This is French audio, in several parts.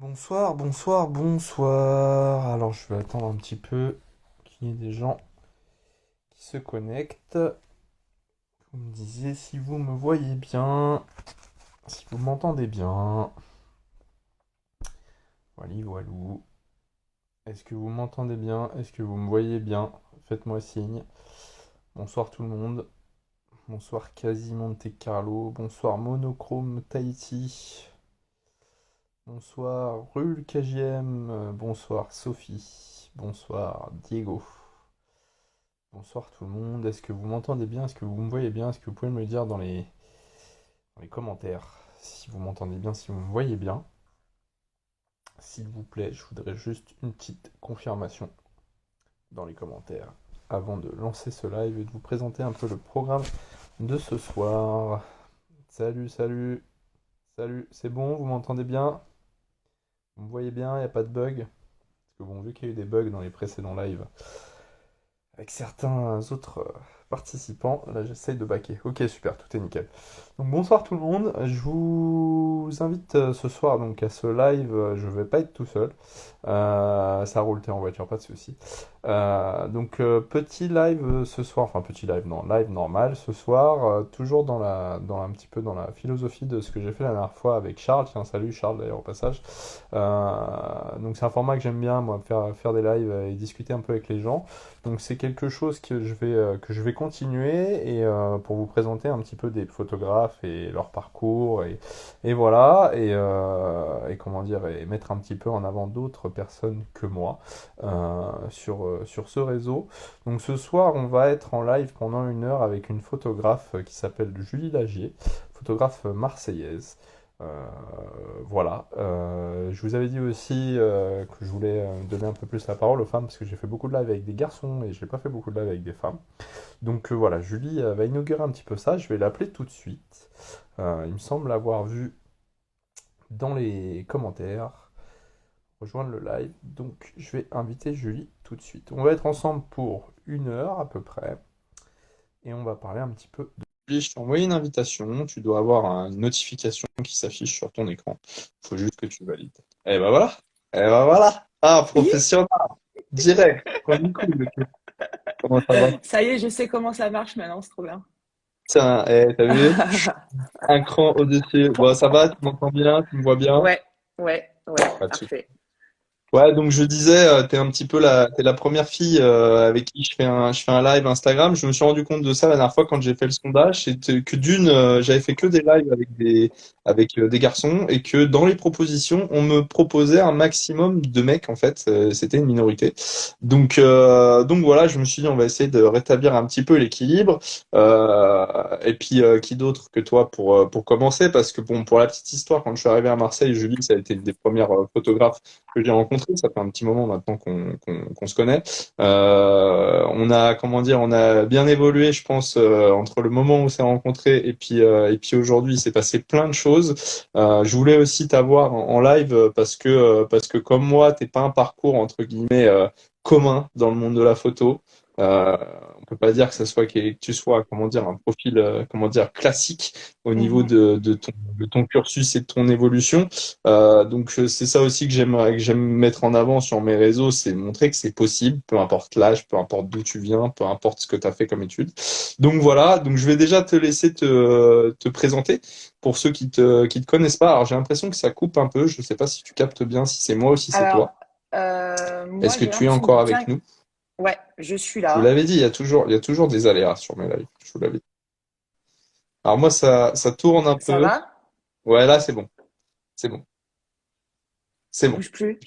Bonsoir, bonsoir, bonsoir. Alors je vais attendre un petit peu qu'il y ait des gens qui se connectent. Vous me disiez si vous me voyez bien, si vous m'entendez bien. Voilà, voilou. Est-ce que vous m'entendez bien? Est-ce que vous me voyez bien? Faites-moi signe. Bonsoir tout le monde. Bonsoir Quasi Monte Carlo. Bonsoir Monochrome Tahiti. Bonsoir Rul KGM. Bonsoir Sophie. Bonsoir Diego. Bonsoir tout le monde, est-ce que vous m'entendez bien? Est-ce que vous me voyez bien? Est-ce que vous pouvez me le dire dans les commentaires si vous m'entendez bien, si vous me voyez bien? S'il vous plaît, je voudrais juste une petite confirmation dans les commentaires avant de lancer ce live et de vous présenter un peu le programme de ce soir. Salut, salut, salut, c'est bon, vous m'entendez bien? Vous me voyez bien, il n'y a pas de bug? Parce que bon, vu qu'il y a eu des bugs dans les précédents lives, avec certains autres participants. Là, j'essaye de baquer. Ok, super, tout est nickel. Donc bonsoir tout le monde. Je vous invite ce soir donc à ce live. Je vais pas être tout seul. Ça roule, t'es en voiture, pas de souci. Petit live ce soir. Enfin petit live, non, live normal ce soir. Toujours un petit peu dans la philosophie de ce que j'ai fait la dernière fois avec Charles. Tiens, salut Charles d'ailleurs au passage. Donc c'est un format que j'aime bien, moi, faire des lives et discuter un peu avec les gens. Donc c'est quelque chose que je vais continuer et pour vous présenter un petit peu des photographes et leur parcours et voilà et comment dire et mettre un petit peu en avant d'autres personnes que moi sur ce réseau. Donc ce soir on va être en live pendant 1 heure avec une photographe qui s'appelle Julie Lagier, photographe marseillaise. Euh, voilà. Je vous avais dit aussi que je voulais donner un peu plus la parole aux femmes parce que j'ai fait beaucoup de live avec des garçons et je n'ai pas fait beaucoup de live avec des femmes. Donc voilà, Julie va inaugurer un petit peu ça. Je vais l'appeler tout de suite. Il me semble l'avoir vu dans les commentaires. Rejoindre le live. Donc je vais inviter Julie tout de suite. On va être ensemble pour 1 heure à peu près et on va parler un petit peu de... Je t'ai envoyé une invitation, tu dois avoir une notification qui s'affiche sur ton écran. Il faut juste que tu valides. Et ben voilà. Et ben voilà. Ah, Oui, professionnel, direct. Premier coup, le truc. Comment ça va? ça y est, je sais comment ça marche maintenant, c'est trop bien. Tiens, t'as vu? Un cran au-dessus. Bon, ça va, tu m'entends bien, tu me vois bien? Ouais, ouais, ouais, Pas de souci. parfait. Ouais, donc je disais, t'es la première fille avec qui je fais un live Instagram. Je me suis rendu compte de ça la dernière fois quand j'ai fait le sondage, c'était que j'avais fait que des lives avec des garçons et que dans les propositions, on me proposait un maximum de mecs en fait. C'était une minorité. Donc voilà, je me suis dit, on va essayer de rétablir un petit peu l'équilibre. Et puis qui d'autre que toi pour commencer, parce que bon, pour la petite histoire, quand je suis arrivé à Marseille, Julie, ça a été une des premières photographes que j'ai rencontré. Ça fait un petit moment maintenant qu'on se connaît. On a, comment dire, on a bien évolué, je pense, entre le moment où on s'est rencontré et puis aujourd'hui, il s'est passé plein de choses. Je voulais aussi t'avoir en live parce que comme moi, t'es pas un parcours entre guillemets commun dans le monde de la photo. Euh, on peut pas dire que que tu sois, comment dire, un profil, comment dire, classique au niveau Mhm. de ton cursus et de ton évolution. C'est ça aussi que j'aime mettre en avant sur mes réseaux, c'est montrer que c'est possible, peu importe l'âge, peu importe d'où tu viens, peu importe ce que tu as fait comme étude. Donc voilà, donc je vais déjà te laisser te présenter pour ceux qui te connaissent pas. Alors j'ai l'impression que ça coupe un peu, je sais pas si tu captes bien, si c'est moi ou si c'est toi. Alors, moi, Est-ce que j'ai tu es l'impression de encore bien. avec nous? Ouais, je suis Je vous là. l'avais dit, il y a toujours des aléas sur mes lives. Je vous l'avais dit. Alors moi, ça tourne un Ça peu. va? Ouais, là, c'est bon. C'est bon. C'est Ça bon. bouge plus?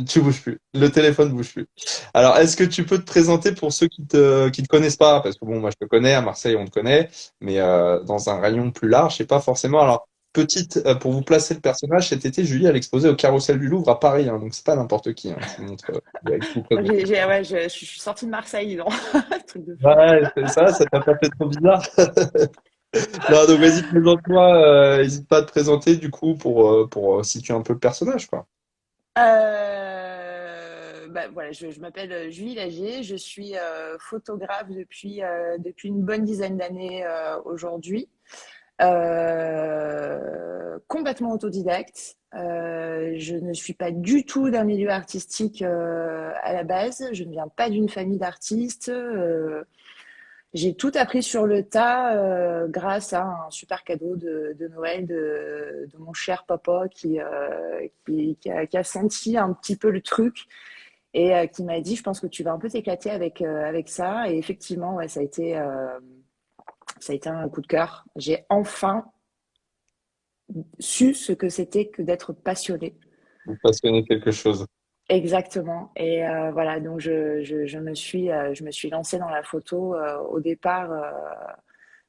Tu bouges plus. Le téléphone bouge plus. Alors, est-ce que tu peux te présenter pour ceux qui te connaissent pas? Parce que bon, moi, je te connais, à Marseille, on te connaît, mais dans un rayon plus large, c'est pas forcément. Alors, pour vous placer le personnage, cet été, Julie, elle exposé au Carrousel du Louvre à Paris, hein, donc c'est pas n'importe qui, hein, je vous montre, avec vous présente. Ouais, je suis sortie de Marseille, dis donc. Truc de fou. Ouais, c'est ça t'a pas fait trop bizarre? Non, donc vas-y, présente-toi, n'hésite pas à te présenter, du coup, pour situer un peu le personnage, quoi. Bah, voilà, je m'appelle Julie Lagier, je suis photographe depuis une bonne dizaine d'années aujourd'hui. Complètement autodidacte. Je ne suis pas du tout d'un milieu artistique à la base. Je ne viens pas d'une famille d'artistes. J'ai tout appris sur le tas grâce à un super cadeau de Noël de mon cher papa qui a senti un petit peu le truc et qui m'a dit, je pense que tu vas un peu t'éclater avec ça. Et effectivement, ouais, ça a été un coup de cœur. J'ai enfin su ce que c'était que d'être passionné. Vous passionnez quelque chose. Exactement. Et voilà, donc je me suis lancée dans la photo au départ,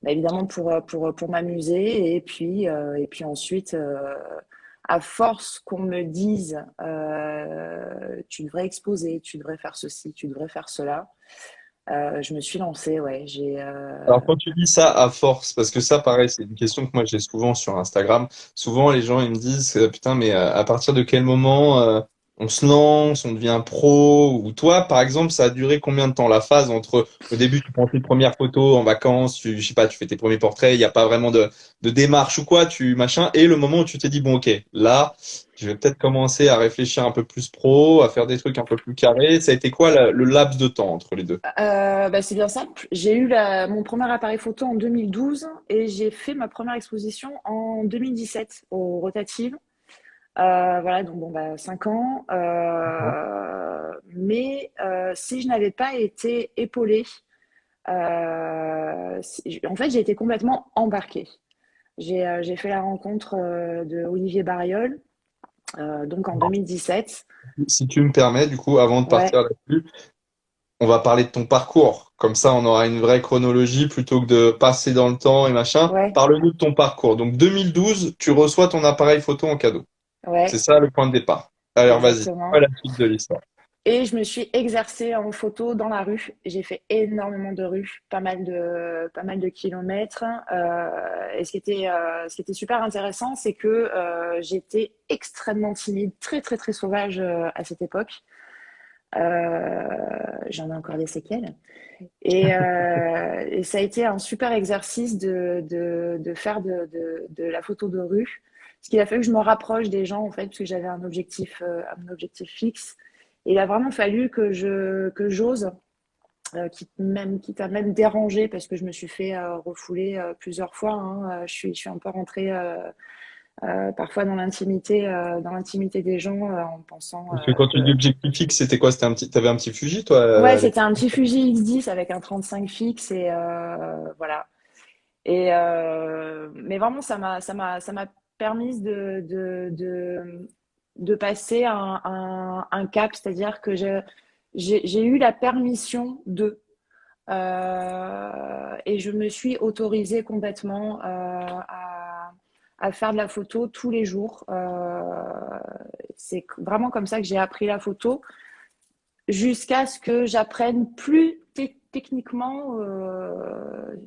bah, évidemment pour m'amuser. Et puis ensuite, à force qu'on me dise, tu devrais exposer, tu devrais faire ceci, tu devrais faire cela, je me suis lancée, ouais. Alors, quand tu dis ça à force, parce que ça, pareil, c'est une question que moi j'ai souvent sur Instagram. Souvent, les gens, ils me disent, putain, mais à partir de quel moment on se lance, on devient pro? Ou toi, par exemple, ça a duré combien de temps la phase entre au début, tu prends tes premières photos en vacances, je sais pas, tu fais tes premiers portraits, il n'y a pas vraiment de démarche ou quoi, tu machin, et le moment où tu t'es dit, bon, ok, là, je vais peut-être commencer à réfléchir un peu plus pro, à faire des trucs un peu plus carrés. Ça a été quoi le laps de temps entre les deux? Bah, c'est bien simple. J'ai eu mon premier appareil photo en 2012 et j'ai fait ma première exposition en 2017 au Rotative. Voilà, donc bon, bah, 5 ans. Mais si je n'avais pas été épaulée, en fait, j'ai été complètement embarquée. J'ai fait la rencontre de Olivier Barriol, donc en 2017. Si tu me permets, du coup, avant de Ouais, partir là-dessus, on va parler de ton parcours. Comme ça, on aura une vraie chronologie plutôt que de passer dans le temps et machin. ouais, Parle-nous de ton parcours. Donc, 2012, tu reçois ton appareil photo en cadeau. C'est ouais, ça le point de départ. Alors, vas-y, c'est quoi exactement. la suite de l'histoire? Et je me suis exercée en photo dans la rue. J'ai fait énormément de rues, pas mal de kilomètres. Et ce qui était super intéressant, c'est que j'étais extrêmement timide, très très très sauvage à cette époque. J'en ai encore des séquelles. Et ça a été un super exercice de faire de la photo de rue. Ce qui a fait que je me rapproche des gens, en fait, parce que j'avais un objectif fixe. Et il a vraiment fallu que j'ose, quitte à même déranger, parce que je me suis fait refouler plusieurs fois. Hein. Je suis un peu rentrée parfois dans l'intimité des gens en pensant Parce que quand tu dis que objectif fixe, c'était quoi? T'avais un petit Fuji, toi, ouais, à c'était l'époque? un petit Fuji X10 avec un 35 fixe et voilà. Et mais vraiment, ça m'a permis de passer un cap, c'est-à-dire que j'ai eu la permission et je me suis autorisée complètement à faire de la photo tous les jours. C'est vraiment comme ça que j'ai appris la photo jusqu'à ce que j'apprenne plus techniquement,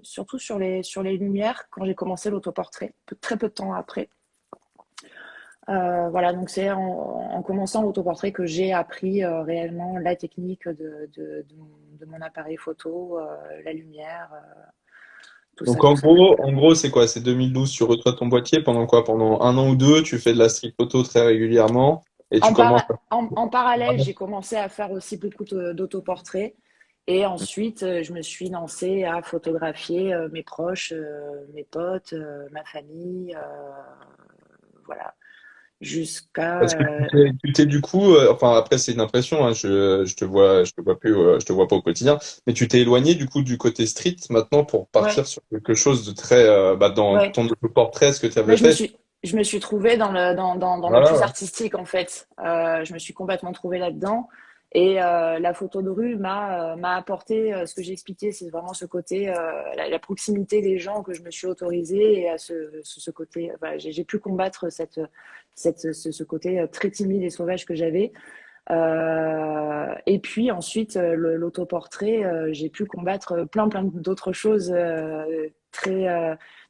surtout sur les lumières, quand j'ai commencé l'autoportrait, très peu de temps après. Voilà, donc c'est en commençant l'autoportrait que j'ai appris réellement la technique de mon appareil photo, la lumière, tout ça, Donc, tout ça. en gros, c'est quoi? C'est 2012, tu reçois ton boîtier pendant quoi? Pendant un an ou deux, tu fais de la street photo très régulièrement et tu commences à... En parallèle, j'ai commencé à faire aussi beaucoup d'autoportraits. Et ensuite, je me suis lancée à photographier mes proches, mes potes, ma famille, voilà, Parce jusqu'à... que tu t'es du coup, enfin après c'est une impression, hein, je te vois plus, je te vois pas au quotidien, mais tu t'es éloigné du coup du côté street maintenant pour partir Ouais, sur quelque chose de très, bah, dans ouais. ton portrait, ce que tu Mais avais fait. je me suis trouvée dans le Voilà, plus ouais. artistique, en fait. Je me suis complètement trouvée là-dedans. Et la photo de rue m'a apporté ce que j'ai expliqué, c'est vraiment ce côté, la proximité des gens que je me suis autorisée et à ce côté, voilà, j'ai pu combattre ce côté très timide et sauvage que j'avais. Et puis ensuite, l'autoportrait, j'ai pu combattre plein d'autres choses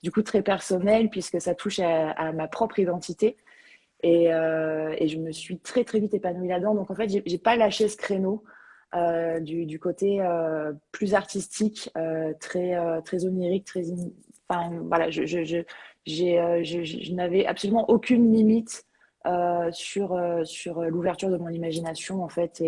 du coup, très personnelles, puisque ça touche à ma propre identité. Et je me suis très vite épanouie là-dedans. Donc en fait, j'ai pas lâché ce créneau du côté plus artistique, très onirique, enfin voilà, je n'avais absolument aucune limite sur l'ouverture de mon imagination, en fait.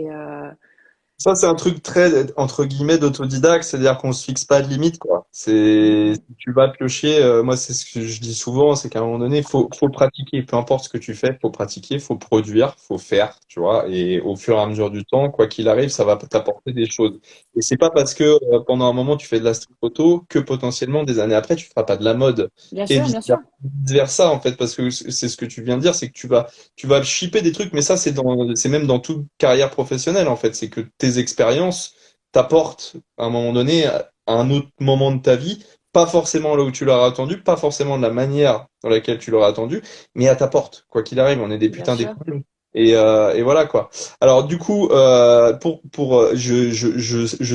Ça, c'est un truc très, entre guillemets, d'autodidacte, c'est-à-dire qu'on se fixe pas de limite, quoi. Mm, C'est, mm. si tu vas piocher, moi, c'est ce que je dis souvent, c'est qu'à un moment donné, faut pratiquer, peu importe ce que tu fais, faut pratiquer, faut produire, faut faire, tu vois, et au fur et à mesure du temps, quoi qu'il arrive, ça va t'apporter des choses. Et c'est pas parce que pendant un moment tu fais de la street photo que potentiellement des années après tu feras pas de la mode. Bien Et sûr, bien sûr. vice versa, en fait, parce que c'est ce que tu viens de dire, c'est que tu vas shipper des trucs, mais ça, c'est même dans toute carrière professionnelle, en fait. C'est que tes expériences t'apportent, à un moment donné, à un autre moment de ta vie, pas forcément là où tu l'auras attendu, pas forcément de la manière dans laquelle tu l'auras attendu, mais elle t'apporte. Quoi qu'il arrive, on est des Bien putains sûr. d'écoules. Et voilà, quoi. Alors, du coup, je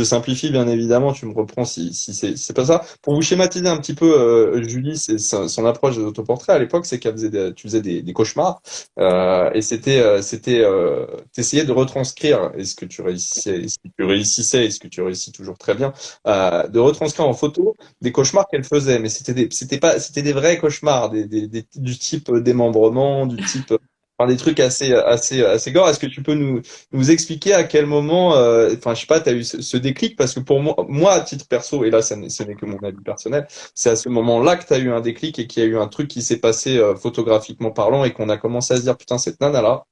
simplifie, bien évidemment, tu me reprends si c'est pas ça. Pour vous schématiser un petit peu, Julie, c'est son approche des autoportraits à l'époque, c'est qu'elle faisait tu faisais des cauchemars. Et t'essayais de retranscrire, et ce que tu réussissais, et ce que tu réussissais, et ce que tu réussis toujours très bien, de retranscrire en photo des cauchemars qu'elle faisait. Mais c'était des vrais cauchemars, du type démembrement, du type, enfin, des trucs assez gore. Est-ce que tu peux nous expliquer à quel moment, enfin, je sais pas, t'as eu ce déclic? Parce que pour moi, à titre perso, et là, ce n'est que mon avis personnel, c'est à ce moment-là que tu as eu un déclic et qu'il y a eu un truc qui s'est passé photographiquement parlant et qu'on a commencé à se dire, putain, cette nana-là,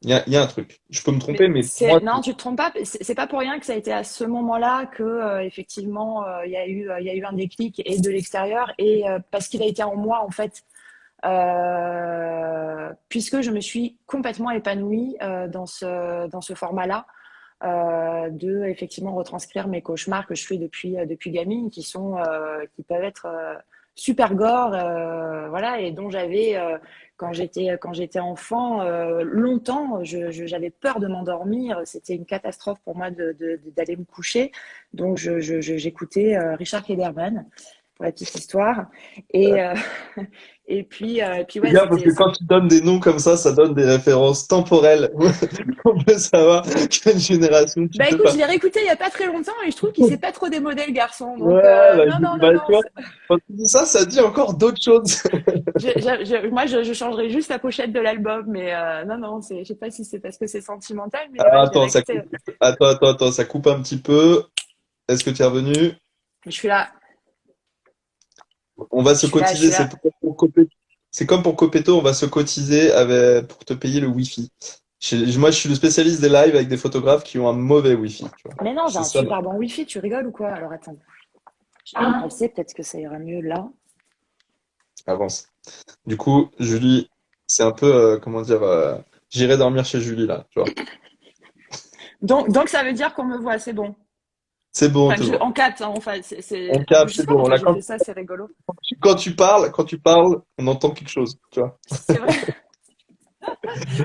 il y a un truc. Je peux me Mais tromper, mais pour moi, non, tu te trompes pas. C'est pas pour rien que ça a été à ce moment-là que effectivement il y a eu un déclic et de l'extérieur et parce qu'il a été en moi en fait. Puisque je me suis complètement épanouie dans ce format-là, de effectivement retranscrire mes cauchemars que je fais depuis gamine, qui peuvent être super gore, voilà, et dont j'avais quand j'étais enfant longtemps, j'avais peur de m'endormir. C'était une catastrophe pour moi d'aller me coucher. Donc j'écoutais Richard Klederman pour la petite histoire. Et, puis c'est ouais, bien parce que quand tu donnes des noms comme ça donne des références temporelles. On peut savoir quelle génération tu bah fais écoute, je l'ai partie. réécouté il y a pas très longtemps et je trouve qu'il s'est pas trop démodé le garçon. Ouais, Donc bah, non, non, non, bah, tu non. vois, quand tu dis ça, ça dit encore d'autres choses. Moi, je changerais juste la pochette de l'album, mais non, non, je sais pas si c'est parce que c'est sentimental, mais Alors, ouais, je l'ai attends, réécouté. attends, ça coupe un petit peu. Est-ce que tu es revenu? Je suis là, On va je se suis là, je cotiser, suis là. c'est comme pour Copeto, on va se cotiser pour te payer le Wi-Fi. Moi, je suis le spécialiste des lives avec des photographes qui ont un mauvais Wi-Fi, tu vois. Mais non, j'ai C'est un ça, super bon wifi, tu rigoles ou quoi? Alors attends, je vais me passer, peut-être que ça ira mieux là. avance. Du coup, Julie, c'est un peu, comment dire, j'irai dormir chez Julie, là, tu vois. Donc ça veut dire qu'on me voit, c'est bon. C'est bon, Enfin, c'est bon. en capte, hein, enfin, On capte, je c'est sais pas bon. pourquoi Là, j'ai fait ça, c'est rigolo. quand tu parles, on entend quelque chose, tu vois. C'est vrai.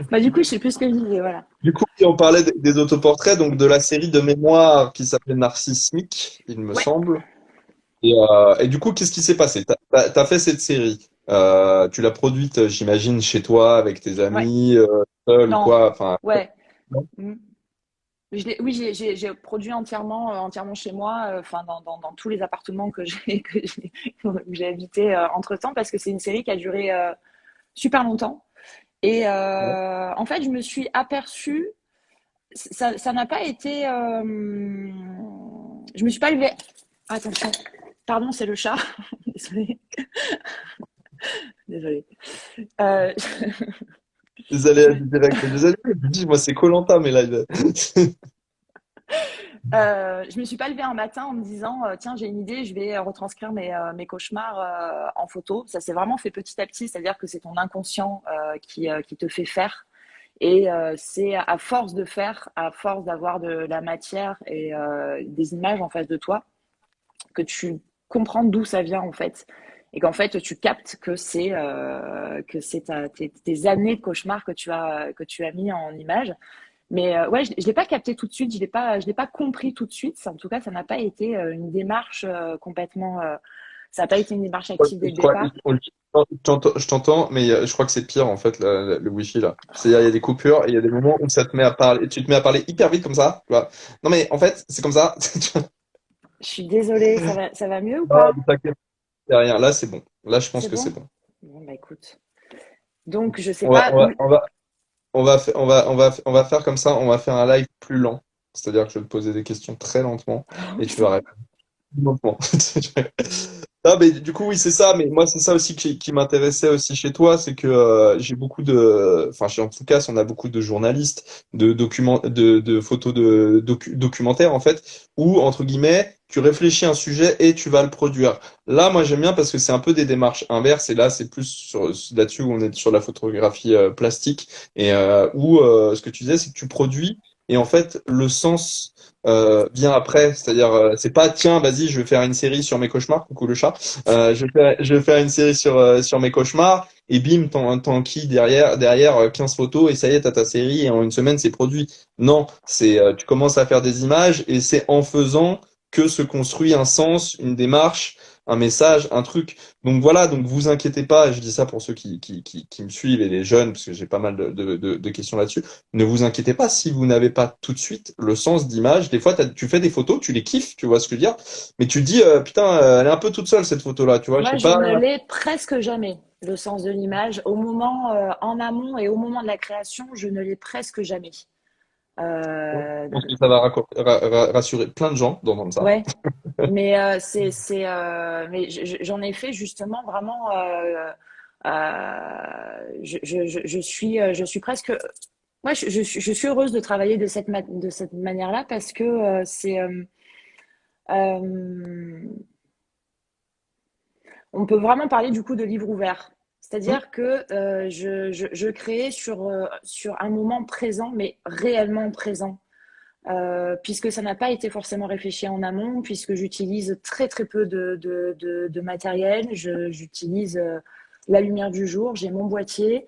Bah du coup, je sais plus ce que je disais, voilà. Du coup, on parlait des autoportraits, donc de la série de mémoires qui s'appelait Narcissmique, il me Ouais, semble. Et du coup, qu'est-ce qui s'est passé? T'as fait cette série. Tu l'as produite, j'imagine, chez toi, avec tes ouais. amis, seul ou Non, quoi. Enfin, ouais. non. Mm. Oui, j'ai produit entièrement chez moi, enfin dans tous les appartements où j'ai habité entre-temps, parce que c'est une série qui a duré super longtemps. Et en fait, je me suis aperçue, ça n'a pas été, je me suis pas levée. Attention, pardon, c'est le chat. Désolée, désolée. Euh, Des aléas je, du direct. Des aléas, je me dis, moi, c'est koh mes lives. je me suis pas levée un matin en me disant tiens, j'ai une idée, je vais retranscrire mes cauchemars en photo. Ça s'est vraiment fait petit à petit, c'est-à-dire que c'est ton inconscient qui te fait faire. Et c'est à force de faire, à force d'avoir de la matière et des images en face de toi, que tu comprends d'où ça vient en fait. Et qu'en fait, tu captes que c'est tes années de cauchemars que tu as mis en images. Mais ouais, je l'ai pas capté tout de suite, je l'ai pas compris tout de suite. En tout cas, ça n'a pas été une démarche complètement. Ça n'a pas été une démarche active dès Je le crois- départ. je t'entends, mais je crois que c'est pire, en fait, le Wi-Fi, là. C'est-à-dire, il y a des coupures et il y a des moments où ça te met à parler, tu te mets à parler hyper vite comme ça, tu vois. Non, mais en fait, c'est comme ça. Je suis désolée, ça va mieux ou Ah, pas? ne t'inquiète, c'est rien. Là, c'est bon. Là, je pense C'est que c'est bon? bon. Bon, bah écoute. Donc, je sais On va, pas on où. va, on va, on va faire comme ça, on va faire un live plus lent. C'est-à-dire que je vais te poser des questions très lentement et tu vas répondre lentement. Ah, mais du coup, oui, c'est ça. Mais moi, c'est ça aussi qui m'intéressait aussi chez toi, c'est que j'ai beaucoup de, enfin, en tout cas, on a beaucoup de journalistes, de photos documentaires en fait, où entre guillemets, tu réfléchis un sujet et tu vas le produire. Là, moi, j'aime bien parce que c'est un peu des démarches inverses. Et là, c'est plus là-dessus où on est sur la photographie plastique et où ce que tu disais, c'est que tu produis et en fait, le sens vient après. C'est-à-dire, c'est pas tiens, vas-y, je vais faire une série sur mes cauchemars. Coucou le chat. Je vais faire une série sur mes cauchemars et bim, t'enquilles derrière 15 photos et ça y est, t'as ta série et en une semaine, c'est produit. Non, c'est tu commences à faire des images et c'est en faisant que se construit un sens, une démarche, un message, un truc. Donc voilà, donc vous inquiétez pas, je dis ça pour ceux qui me suivent et les jeunes, parce que j'ai pas mal de questions là-dessus. Ne vous inquiétez pas si vous n'avez pas tout de suite le sens d'image. Des fois, tu fais des photos, tu les kiffes, tu vois ce que je veux dire, mais tu te dis, putain, elle est un peu toute seule cette photo-là, tu vois, je Moi, sais je pas. ne l'ai presque jamais, le sens de l'image. Au moment, en amont et au moment de la création, je ne l'ai presque jamais. Je Euh, pense que ça va rassurer plein de gens d'entendre ça. ouais, mais mais j'en ai fait justement vraiment. Je suis presque. Moi, je suis heureuse de travailler de cette manière-là parce que euh, on peut vraiment parler du coup de livre ouvert. Hmm. C'est-à-dire que je crée sur un moment présent, mais réellement présent. Puisque ça n'a pas été forcément réfléchi en amont, puisque j'utilise très très peu de matériel. J'utilise la lumière du jour, j'ai mon boîtier,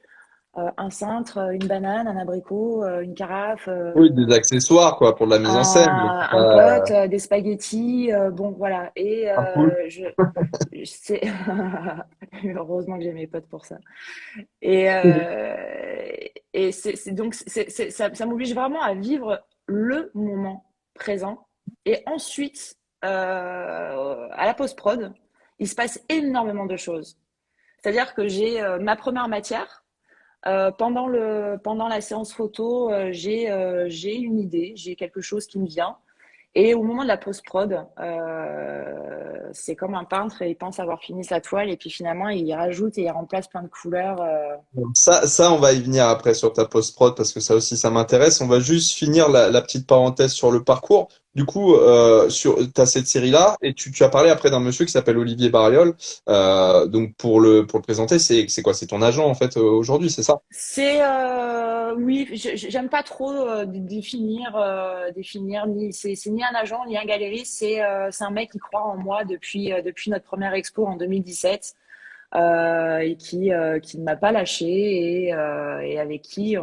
un cintre, une banane, un abricot, une carafe, Oui, des accessoires, quoi, pour de la mise en scène, mais c'est un pas pot, des spaghettis, bon voilà. Et un pool. c'est heureusement que j'ai mes potes pour ça. Et, donc ça m'oblige vraiment à vivre le moment présent. Et ensuite, à la post-prod, il se passe énormément de choses. C'est-à-dire que j'ai ma première matière. Pendant la séance photo, j'ai une idée, j'ai quelque chose qui me vient. Et au moment de la post-prod, c'est comme un peintre, il pense avoir fini sa toile et puis finalement il y rajoute et il remplace plein de couleurs. Ça, on va y venir après sur ta post-prod parce que ça aussi, ça m'intéresse. On va juste finir la petite parenthèse sur le parcours. Du coup, t'as cette série-là et tu as parlé après d'un monsieur qui s'appelle Olivier Barriol. Donc pour le présenter, c'est quoi? C'est ton agent en fait aujourd'hui, c'est ça? Oui, j'aime pas trop définir ni c'est ni un agent ni un galériste, c'est un mec qui croit en moi depuis notre première expo en 2017 et qui ne m'a pas lâché et avec qui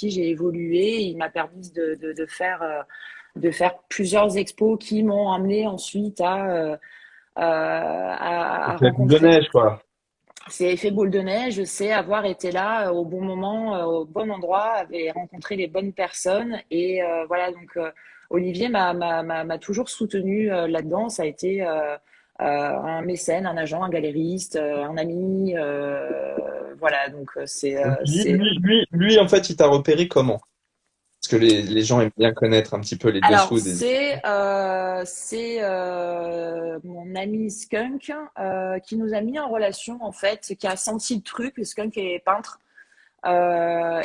j'ai évolué. Il m'a permis de faire plusieurs expos qui m'ont amené ensuite à La boule de rencontrer. neige, quoi. C'est effet boule de neige, c'est avoir été là au bon moment, au bon endroit, avait rencontré les bonnes personnes. Et voilà, donc Olivier m'a toujours soutenu là-dedans. Ça a été un mécène, un agent, un galériste, un ami. Voilà, donc Donc, lui, en fait, il t'a repéré comment? Parce que les gens aiment bien connaître un petit peu les Alors, dessous des. c'est mon ami Skunk qui nous a mis en relation, en fait, qui a senti le truc. Skunk est peintre.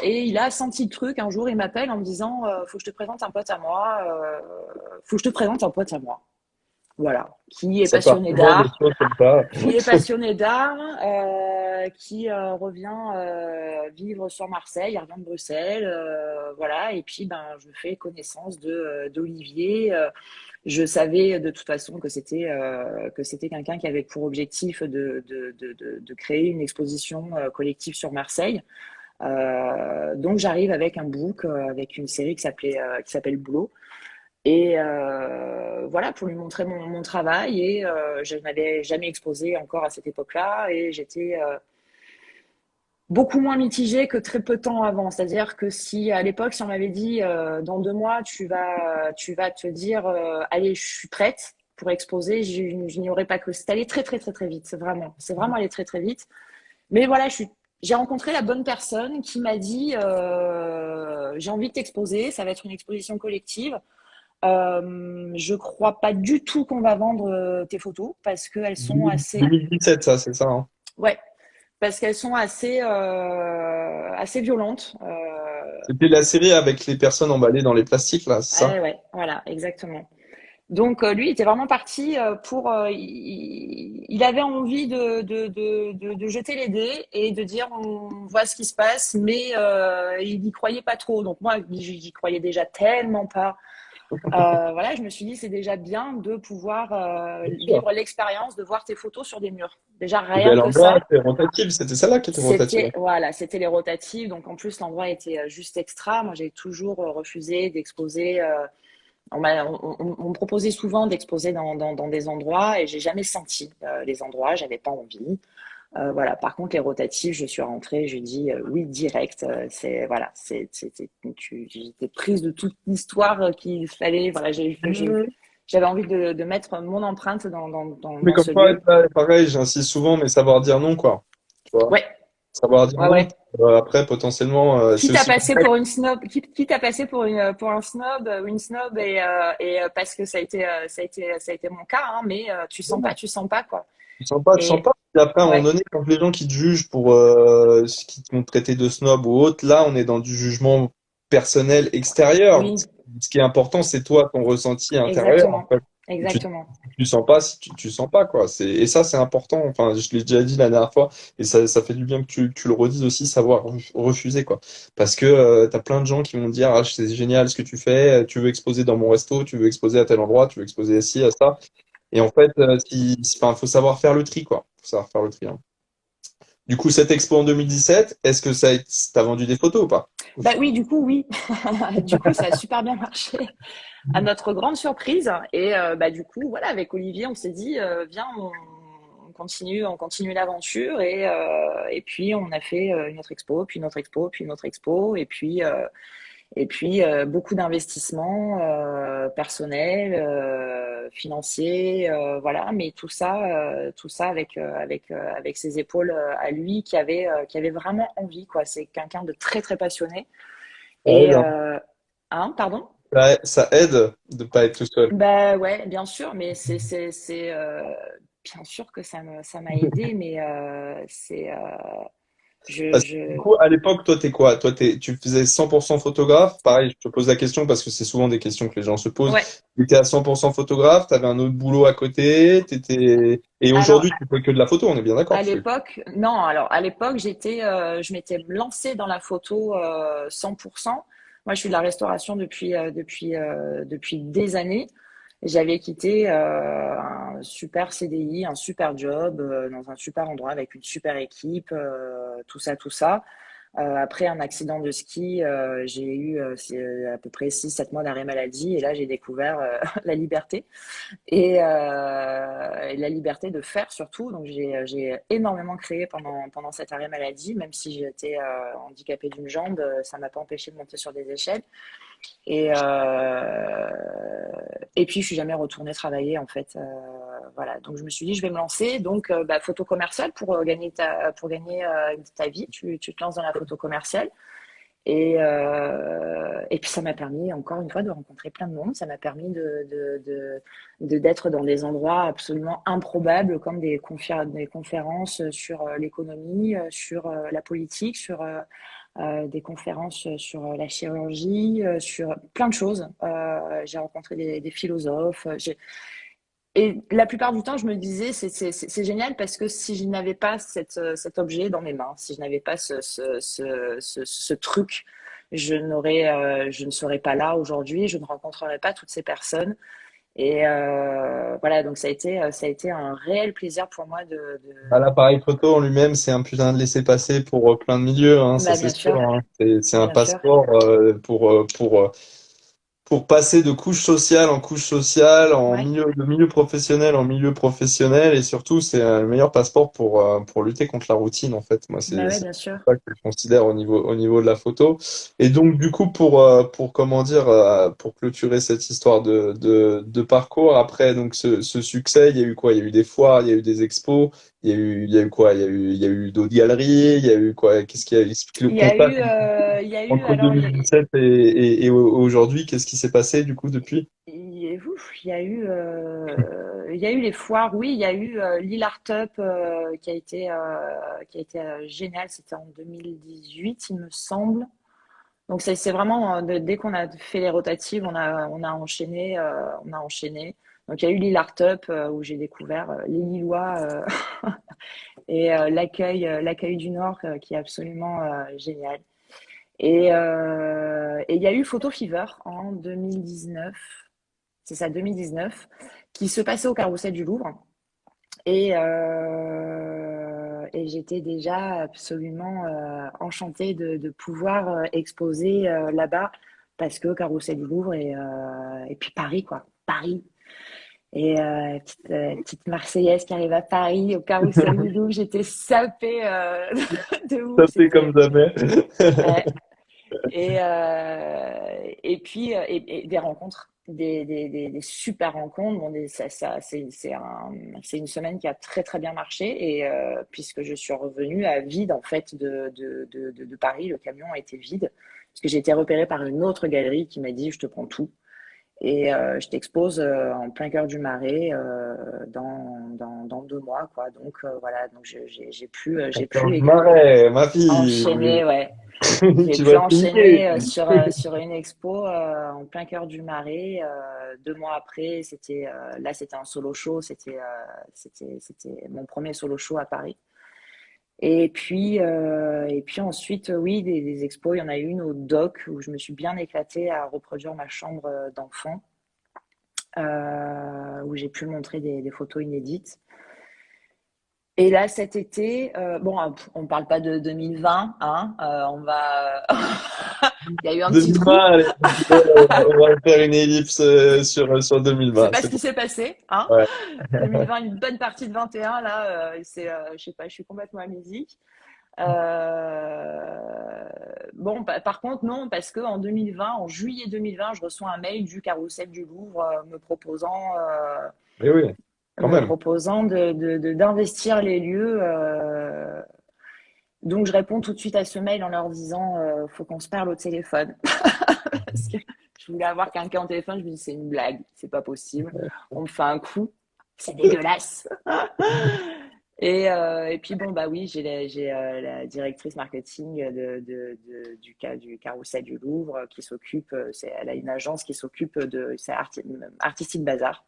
Et il a senti le truc. Un jour, il m'appelle en me disant faut que je te présente un pote à moi. Faut que je te présente un pote à moi. Voilà. Qui est Ça part passionné souvent des d'art. choses comme ça. Qui est passionné d'art. Qui revient vivre sur Marseille. Il revient de Bruxelles. Voilà. Et puis, ben, je fais connaissance d'Olivier. Je savais de toute façon que c'était quelqu'un qui avait pour objectif de créer une exposition collective sur Marseille. Donc j'arrive avec un book, avec une série qui s'appelle Boulot. Et voilà, pour lui montrer mon travail. Et je n'avais jamais exposé encore à cette époque-là. Et j'étais beaucoup moins mitigée que très peu de temps avant. C'est-à-dire que si à l'époque, si on m'avait dit dans 2 mois, tu vas te dire allez, je suis prête pour exposer, je n'y aurais pas cru. C'est allé très très très très vite, c'est vraiment allé très très vite. Mais voilà, j'ai rencontré la bonne personne qui m'a dit j'ai envie de t'exposer, ça va être une exposition collective. Je crois pas du tout qu'on va vendre tes photos parce qu'elles sont assez, 2017, ça, c'est ça, hein. ouais, parce qu'elles sont assez violentes. C'était la série avec les personnes emballées dans les plastiques, là, c'est ça? Ouais, ouais, voilà, exactement. Donc lui, il était vraiment parti pour. Il avait envie de jeter les dés et de dire on voit ce qui se passe, mais il n'y croyait pas trop. Donc moi, j'y croyais déjà tellement pas. Voilà, je me suis dit c'est déjà bien de pouvoir Bien sûr. vivre l'expérience de voir tes photos sur des murs. Déjà Et bien, rien que l'endroit ça. était rotative, c'était celle-là qui était rotative. C'était les rotatives. Donc en plus l'endroit était juste extra. Moi j'ai toujours refusé d'exposer. On me proposait souvent d'exposer dans des endroits et j'ai jamais senti les endroits, j'avais pas envie. Voilà. Par contre, les rotatifs, je suis rentrée, j'ai dit oui direct. C'est voilà, j'étais prise de toute l'histoire qu'il fallait. Voilà, Mhm. j'avais envie de mettre mon empreinte Mais dans comme ce quoi, lieu. pareil, j'insiste souvent, mais savoir dire non, quoi. Tu vois? Ouais, Savoir dire ouais, non. ouais. Après, potentiellement, c'est Quitte à aussi passer pour une snob, quitte à passer pour un snob ou une snob parce que ça a été mon cas, hein, mais tu sens pas quoi. tu sens Et pas. Et après, à un moment ouais, donné, quand les gens qui te jugent pour ce qui t'ont traité de snob ou autre, là, on est dans du jugement personnel extérieur. oui, Ce qui est important, c'est toi, ton ressenti intérieur, en exactement, fait. Et exactement. tu sens pas si tu sens pas, quoi. Et ça, c'est important. Enfin, je l'ai déjà dit la dernière fois, et ça fait du bien que tu le redises aussi, savoir refuser, quoi. Parce que t'as plein de gens qui vont te dire, ah, c'est génial ce que tu fais, tu veux exposer dans mon resto, tu veux exposer à tel endroit, tu veux exposer ici, à ça. Et en fait, enfin, faut savoir faire le tri, quoi. Faut savoir faire le tri, hein. Du coup, cette expo en 2017, est-ce que t'as vendu des photos ou pas? Bah oui, du coup, oui. Du coup, ça a super bien marché à notre grande surprise. Et bah du coup, voilà, avec Olivier, on s'est dit, viens, on continue l'aventure. Et puis, on a fait une autre expo, puis une autre expo, puis une autre expo. Et puis beaucoup d'investissements personnels, financiers, voilà. Mais tout ça avec ses épaules à lui qui avait vraiment envie, quoi. C'est quelqu'un de très très passionné. Ça Et aide, hein. hein, pardon? Ça aide de pas être tout seul. Bah ouais, bien sûr, mais bien sûr que ça m'a aidé, mais Parce que, du je coup, à l'époque, toi, t'es quoi? Toi, tu faisais 100% photographe. Pareil, je te pose la question parce que c'est souvent des questions que les gens se posent. ouais. Tu étais à 100% photographe, tu avais un autre boulot à côté, et Alors aujourd'hui, tu fais que de la photo, on est bien d'accord. à l'époque, non, alors à l'époque, je m'étais lancée dans la photo 100%. Moi, je suis de la restauration depuis des années. J'avais quitté un super CDI, un super job dans un super endroit avec une super équipe, tout ça, tout ça. Après un accident de ski, j'ai eu à peu près 6 7 mois d'arrêt maladie et là j'ai découvert la liberté et la liberté de faire surtout. Donc j'ai énormément créé pendant cet arrêt maladie, même si j'étais handicapée d'une jambe, ça m'a pas empêché de monter sur des échelles. Et, euh, et puis, je suis jamais retournée travailler, en fait. Voilà. Donc, je me suis dit, je vais me lancer. Donc, bah, photo commerciale pour gagner ta vie. Tu te lances dans la photo commerciale. Et puis, ça m'a permis, encore une fois, de rencontrer plein de monde. Ça m'a permis d'être dans des endroits absolument improbables, comme des conférences sur l'économie, sur la politique, sur des conférences sur la chirurgie, sur plein de choses. J'ai rencontré des philosophes. Et la plupart du temps, je me disais, c'est génial parce que si je n'avais pas cet objet dans mes mains, si je n'avais pas ce truc, je ne serais pas là aujourd'hui, je ne rencontrerais pas toutes ces personnes. Et voilà, donc ça a été un réel plaisir pour moi Bah, l'appareil photo en lui-même, c'est un putain de laisser-passer pour plein de milieux, hein, ça bah, c'est sûr, hein. C'est un bien sûr, passeport pour passer de couche sociale en couche sociale, Ouais, de milieu professionnel en milieu professionnel, et surtout, c'est le meilleur passeport pour lutter contre la routine, en fait. Moi, bah ouais, c'est bien sûr. ça que je considère au niveau de la photo. Et donc, du coup, pour comment dire, pour clôturer cette histoire de parcours, après donc ce succès, il y a eu quoi? Il y a eu des foires, il y a eu des expos, il y a eu quoi? Il y a eu d'autres galeries, il y a eu quoi? Qu'est-ce qu'il y a? Explique le contact entre Alors, 2017 et aujourd'hui. Qu'est-ce qui s'est passé, du coup, depuis? ouf, il y a eu les foires, oui, il y a eu Lille Art Up qui a été génial. C'était en 2018, il me semble. Donc c'est vraiment dès qu'on a fait les rotatives, on a enchaîné, on a enchaîné. Donc il y a eu Lille Art Up où j'ai découvert les Lillois et l'accueil du Nord qui est absolument génial. Et il y a eu Photo Fever en 2019, c'est ça, 2019, qui se passait au Carrousel du Louvre. Et j'étais déjà absolument enchantée de pouvoir exposer là-bas parce que Carrousel du Louvre et puis Paris, quoi. Paris. Petite Marseillaise qui arrive à Paris au Carrousel du Louvre, j'étais sapée de Ça ouf. fait comme jamais. Ouais. Et puis des rencontres, des super rencontres. Bon, c'est une semaine qui a très très bien marché et puisque je suis revenue à vide en fait de Paris, le camion a été vide parce que j'ai été repérée par une autre galerie qui m'a dit je te prends tout et je t'expose en plein cœur du Marais dans 2 mois quoi. Donc voilà, donc j'ai pu Marais, ma fille, enchaîner, ouais. J'ai tu pu vas payer. enchaîner sur une expo en plein cœur du Marais. 2 mois après, là, c'était un solo show. C'était mon premier solo show à Paris. Et puis ensuite, oui, des expos. Il y en a eu une au Doc où je me suis bien éclatée à reproduire ma chambre d'enfant, où j'ai pu montrer des photos inédites. Et là, cet été, bon, on ne parle pas de 2020, hein, on va. Il y a eu un petit trou. 2020, allez, on va faire une ellipse sur C'est 2020. pas ce C'est qui bon. s'est passé, hein. Ouais. 2020, une bonne partie de 21, là, je sais pas, je suis complètement amnésique. Bon, par contre, non, parce que en 2020, en juillet 2020, je reçois un mail du Carrousel du Louvre Mais oui, quand me même. proposant d'investir les lieux. Donc, je réponds tout de suite à ce mail en leur disant faut qu'on se parle au téléphone. Parce que je voulais avoir quelqu'un au téléphone. Je me dis c'est une blague, c'est pas possible. On me fait un coup, c'est dégueulasse. Et puis, bon, bah oui, j'ai la directrice marketing du Carrousel du Louvre qui s'occupe, elle a une agence qui s'occupe c'est Artistic Bazar,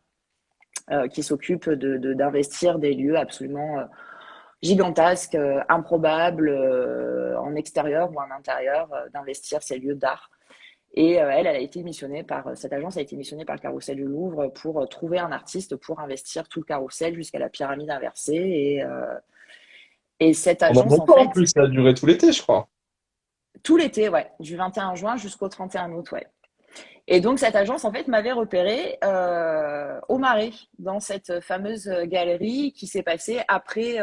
qui s'occupe d'investir des lieux absolument gigantesques, improbables, en extérieur ou en intérieur, d'investir ces lieux d'art. Et elle a été missionnée cette agence a été missionnée par le Carrousel du Louvre pour trouver un artiste pour investir tout le carrousel jusqu'à la pyramide inversée. Et cette Pendant agence, en longtemps en fait, plus, ça a duré tout l'été, je crois. tout l'été, ouais, du 21 juin jusqu'au 31 août, ouais. Et donc, cette agence, en fait, m'avait repéré au Marais, dans cette fameuse galerie qui s'est passée après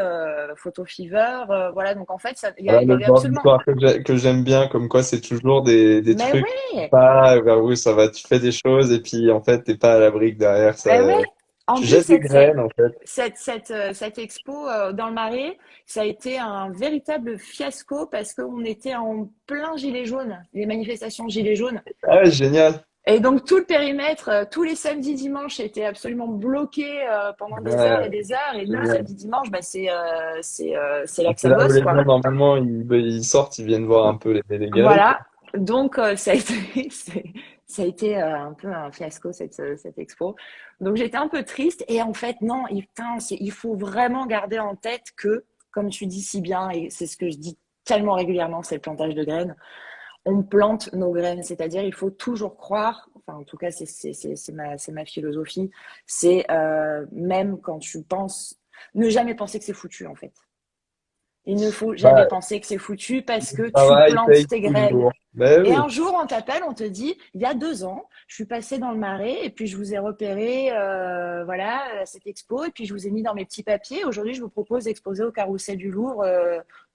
Photo Fever. Voilà, donc en fait, Voilà il y le avait genre absolument. d'histoire que j'aime bien, comme quoi c'est toujours des Mais trucs ouais, pas vers où ça va. Tu fais des choses et puis en fait, t'es pas à l'abri que derrière ça. mais ouais. En Tu plus, jettes des graines, en fait. cette expo dans le Marais, ça a été un véritable fiasco parce qu'on était en plein gilet jaune, les manifestations gilets jaunes. Ah, génial. Et donc tout le périmètre, tous les samedis, dimanches étaient absolument bloqués pendant des heures Ouais, et des heures. Et nous, génial. samedi, dimanche, bah, c'est là que C'est ça là où bosse, les quoi. gens, normalement, ils sortent, ils viennent voir un peu les galeries, quoi. Voilà. Donc ça a été, ça a été un peu un fiasco cette expo. Donc j'étais un peu triste. Et en fait, non, putain, il faut vraiment garder en tête que, comme tu dis si bien, et c'est ce que je dis tellement régulièrement, c'est le plantage de graines. On plante nos graines, c'est-à-dire il faut toujours croire, enfin en tout cas c'est ma philosophie, c'est même quand tu penses, ne jamais penser que c'est foutu en fait. Il ne faut jamais Bah, penser que c'est foutu parce que le tu travail plantes paye tes graines. toujours. Ben Et oui. un jour, on t'appelle, on te dit, il y a 2 ans, je suis passée dans le Marais et puis je vous ai repéré, voilà, à cette expo et puis je vous ai mis dans mes petits papiers. Aujourd'hui, je vous propose d'exposer au Carrousel du Louvre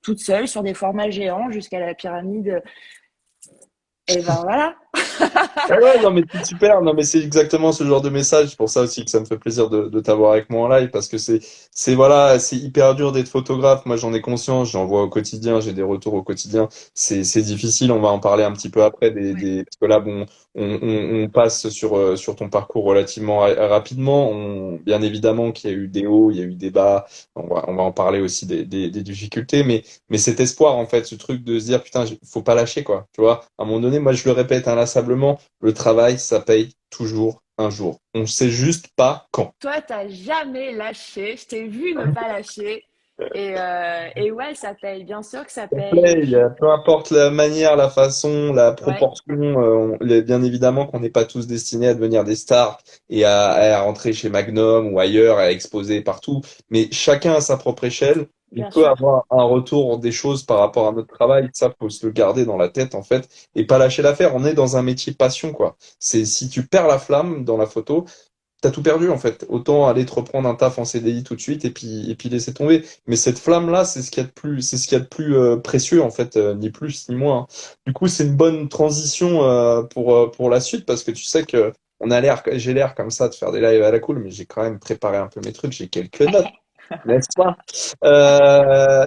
toute seule sur des formats géants jusqu'à la pyramide. Et ben voilà. Ah ouais, non, mais c'est super. Non, mais c'est exactement ce genre de message. C'est pour ça aussi que ça me fait plaisir de t'avoir avec moi en live parce que voilà, c'est hyper dur d'être photographe. Moi, j'en ai conscience. J'en vois au quotidien. J'ai des retours au quotidien. C'est difficile. On va en parler un petit peu après Ouais, parce que là, bon, on passe sur ton parcours relativement rapidement. Bien évidemment qu'il y a eu des hauts, il y a eu des bas. On va en parler aussi des difficultés. Mais cet espoir, en fait, ce truc de se dire, putain, faut pas lâcher, quoi. Tu vois, à un moment donné, moi, je le répète inlassablement. Le travail, ça paye toujours un jour. On ne sait juste pas quand. toi, t'as jamais lâché. Je t'ai vu ne pas lâcher. Et ouais, ça paye. Bien sûr que ça paye. Et puis, Peu importe la manière, la façon, la ouais, proportion, bien évidemment qu'on n'est pas tous destinés à devenir des stars et à rentrer chez Magnum ou ailleurs, à exposer partout. Mais chacun à sa propre échelle, on bien peut sûr. avoir un retour des choses par rapport à notre travail. Ça, faut se le garder dans la tête, en fait, et pas lâcher l'affaire. On est dans un métier passion, quoi. Si tu perds la flamme dans la photo, t'as tout perdu en fait. Autant aller te reprendre un taf en CDI tout de suite et puis laisser tomber. Mais cette flamme-là, c'est ce qu'il y a de plus précieux en fait, ni plus ni moins. Du coup, c'est une bonne transition pour la suite parce que tu sais que j'ai l'air comme ça de faire des lives à la cool, mais j'ai quand même préparé un peu mes trucs. J'ai quelques notes. N'est-ce pas?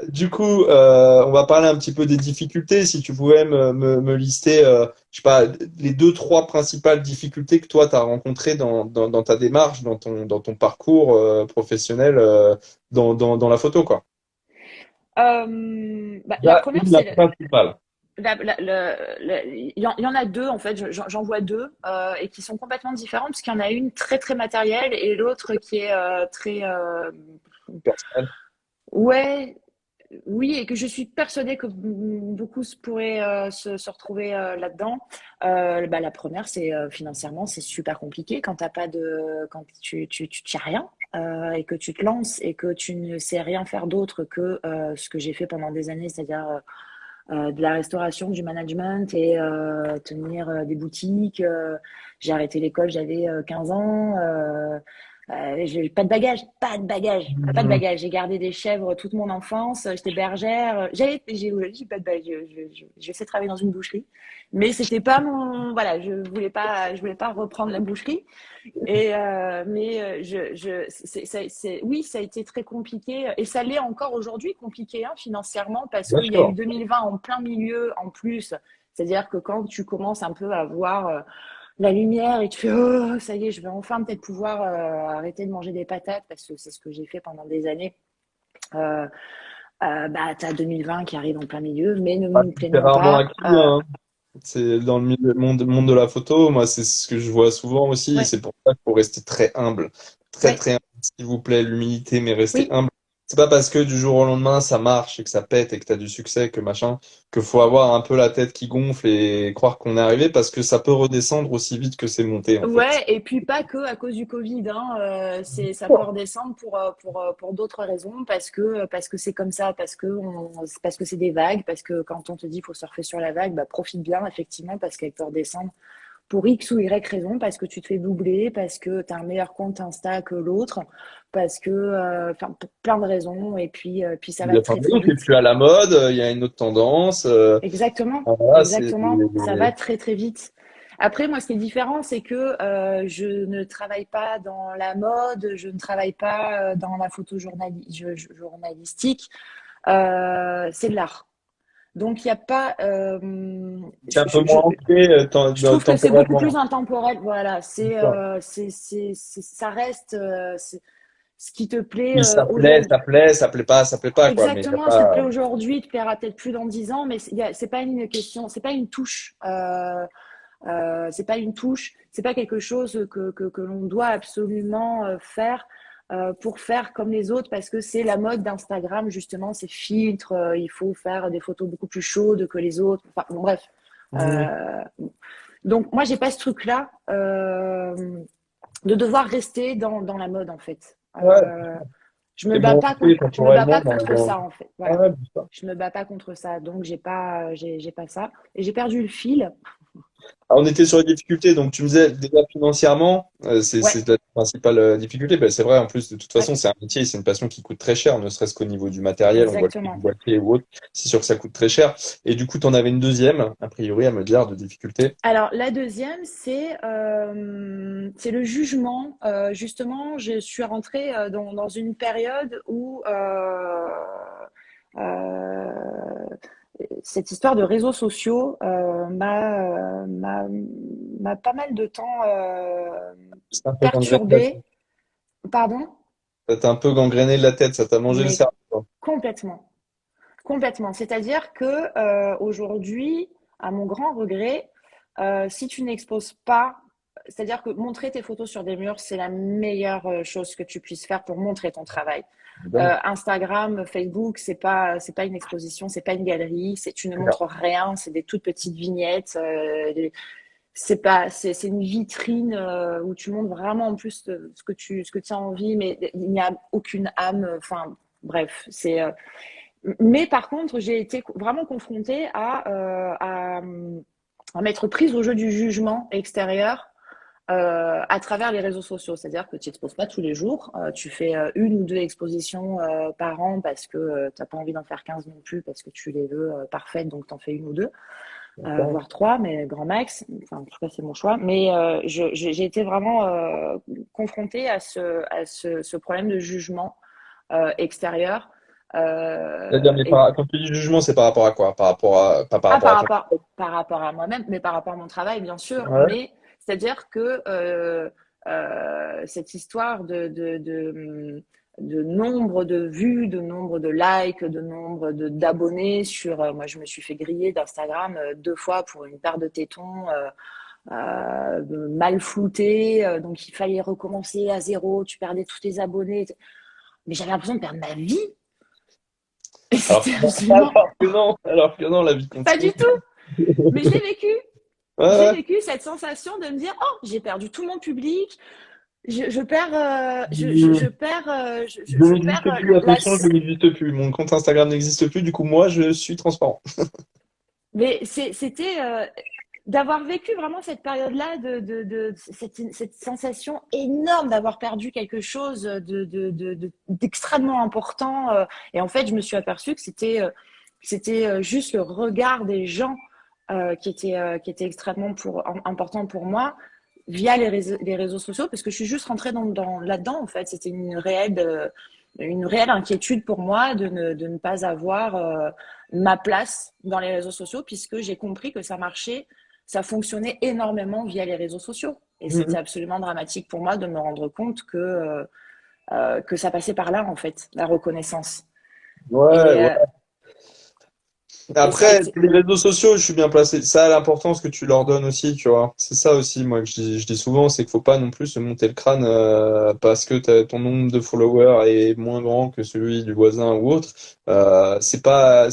Du coup, on va parler un petit peu des difficultés. Si tu pouvais me lister, je sais pas, les deux, trois principales difficultés que toi, tu as rencontrées dans ta démarche, dans ton parcours professionnel dans la photo, quoi. La Là, première, une, la c'est principale. il y en a deux en fait. J'en vois deux et qui sont complètement différentes parce qu'il y en a une très très matérielle et l'autre qui est très Personnelle. ouais. Oui, et que je suis persuadée que beaucoup pourraient se retrouver là-dedans. La première, c'est financièrement, c'est super compliqué quand t'as pas quand tu tiens rien et que tu te lances et que tu ne sais rien faire d'autre que ce que j'ai fait pendant des années, c'est-à-dire de la restauration, du management et tenir des boutiques. J'ai arrêté l'école, j'avais 15 ans. J'ai pas de bagage, pas de bagage, pas de Mhm. bagage. J'ai gardé des chèvres toute mon enfance. J'étais bergère. J'ai pas de bagage. Je sais travailler dans une boucherie, mais c'était pas mon. Voilà, je voulais pas reprendre la boucherie. Oui, ça a été très compliqué et ça l'est encore aujourd'hui compliqué hein, financièrement parce Bien qu'il y a eu sûr. 2020 en plein milieu en plus. C'est-à-dire que quand tu commences un peu à voir la lumière et tu fais oh ça y est, je vais enfin peut-être pouvoir arrêter de manger des patates parce que c'est ce que j'ai fait pendant des années. Euh, t'as 2020 qui arrive en plein milieu, mais ne Ah, nous c'est plaignons rarement pas. acquis, hein. C'est dans le monde de la photo, moi, c'est ce que je vois souvent aussi, et Ouais, c'est pour ça qu'il faut rester très humble. Très, ouais, très humble, s'il vous plaît, l'humilité, mais restez oui. humble. C'est pas parce que du jour au lendemain, ça marche et que ça pète et que t'as du succès, que machin, que faut avoir un peu la tête qui gonfle et croire qu'on est arrivé parce que ça peut redescendre aussi vite que c'est monté, en fait. Ouais, et puis pas que à cause du Covid, hein, ça peut redescendre pour d'autres raisons, parce que c'est comme ça, parce que c'est des vagues, parce que quand on te dit faut surfer sur la vague, bah profite bien effectivement parce qu'elle peut redescendre pour X ou Y raison, parce que tu te fais doubler, parce que tu as un meilleur compte Insta que l'autre, parce que enfin pour plein de raisons, et puis ça Il y va a plein très de très trucs, et vite. puis à la mode, il y a une autre tendance, Exactement, voilà, exactement. Ça va très très vite. Après, moi, ce qui est différent, c'est que je ne travaille pas dans la mode, je ne travaille pas dans la journalistique. C'est de l'art. Donc, il n'y a pas. c'est un peu moins ancré Je trouve que c'est beaucoup plus temporellement. intemporel. Voilà, ça reste ce qui te plaît Oui, ça plaît, aujourd'hui. ça plaît, ça plaît pas, quoi. Mais y a Exactement, ce qui te plaît pas. aujourd'hui te plaira peut-être plus dans 10 ans, mais c'est pas une question, c'est pas une touche. C'est pas une touche, c'est pas quelque chose que l'on doit absolument faire pour faire comme les autres parce que c'est la mode d'Instagram justement, ces filtres, il faut faire des photos beaucoup plus chaudes que les autres. Enfin, bon, bref. Mhm. Euh, donc moi j'ai pas ce truc-là de devoir rester dans la mode en fait. Ouais. Je me t'es bats moins pas occupé contre, je me bats temporellement pas contre ça en fait. Ah Voilà. ouais, bien sûr. Je me bats pas contre ça. Donc j'ai pas ça. Et j'ai perdu le fil. Ah, on était sur les difficultés, donc tu me disais déjà financièrement, Ouais, c'est la principale difficulté. Ben, c'est vrai, en plus, de toute ouais, façon, c'est un métier, c'est une passion qui coûte très cher, ne serait-ce qu'au niveau du matériel, on voit le prix du exactement. boîtier ou autre, c'est sûr que ça coûte très cher. Et du coup, tu en avais une deuxième, a priori, à me dire, de difficulté. Alors, la deuxième, c'est le jugement. Justement, je suis rentrée dans une période où euh, cette histoire de réseaux sociaux m'a pas mal de temps C'est un peu gangréné la tête. perturbée. Pardon? Ça t'a un peu gangréné la tête, ça t'a mangé le Mais cerveau, quoi. complètement. Complètement. C'est-à-dire que aujourd'hui, à mon grand regret, si tu n'exposes pas, c'est-à-dire que montrer tes photos sur des murs, c'est la meilleure chose que tu puisses faire pour montrer ton travail. Évidemment. Instagram, Facebook, c'est pas une exposition, c'est pas une galerie, tu ne Clair. montres rien, c'est des toutes petites vignettes. C'est pas, c'est une vitrine où tu montres vraiment en plus ce que tu as envie, mais il n'y a aucune âme. Enfin, bref, mais par contre, j'ai été vraiment confrontée à m'être prise au jeu du jugement extérieur à travers les réseaux sociaux. C'est-à-dire que tu n'exposes pas tous les jours. Tu fais une ou deux expositions par an parce que tu n'as pas envie d'en faire 15 non plus, parce que tu les veux parfaites, donc tu en fais une ou deux, D'accord. voire trois, mais grand max. Enfin, en tout cas, c'est mon choix. Mais j'ai été vraiment confrontée ce problème de jugement extérieur. C'est-à-dire, mais Et quand tu dis jugement, c'est par rapport à quoi? Par rapport à, pas par ah, rapport à toi. par rapport à moi-même, mais par rapport à mon travail, bien sûr. Ouais. Mais c'est-à-dire que cette histoire de nombre de vues, de nombre de likes, de nombre d'abonnés sur. Moi, je me suis fait griller d'Instagram deux fois pour une paire de tétons mal floutés. Donc, il fallait recommencer à zéro. Tu perdais tous tes abonnés. Mais j'avais l'impression de perdre ma vie. Et Alors, c'était absolument alors que non, la vie pas continue. du tout. Mais je l'ai vécu. Ouais, J'ai ouais. vécu cette sensation de me dire oh j'ai perdu tout mon public je perds Je je perds n'existe plus, la attention, je n'existe plus. Mon compte Instagram n'existe plus, du coup, moi, je suis transparent. mais c'était d'avoir vécu vraiment cette période-là cette sensation énorme d'avoir perdu quelque chose d'extrêmement important et en fait je me suis aperçue que c'était juste le regard des gens qui était extrêmement important pour moi via les réseaux sociaux parce que je suis juste rentrée là-dedans en fait. C'était une réelle inquiétude pour moi de ne pas avoir ma place dans les réseaux sociaux puisque j'ai compris que ça marchait, ça fonctionnait énormément via les réseaux sociaux. Et c'était Mhm. absolument dramatique pour moi de me rendre compte que ça passait par là en fait, la reconnaissance. Ouais, Et, ouais. euh, et ça a Après, été... les réseaux sociaux, je suis bien placé. Ça a l'importance que tu leur donnes aussi, tu vois. C'est ça aussi, moi, que je dis souvent, c'est qu'il faut pas non plus se monter le crâne parce que ton nombre de followers est moins grand que celui du voisin ou autre. C'est pas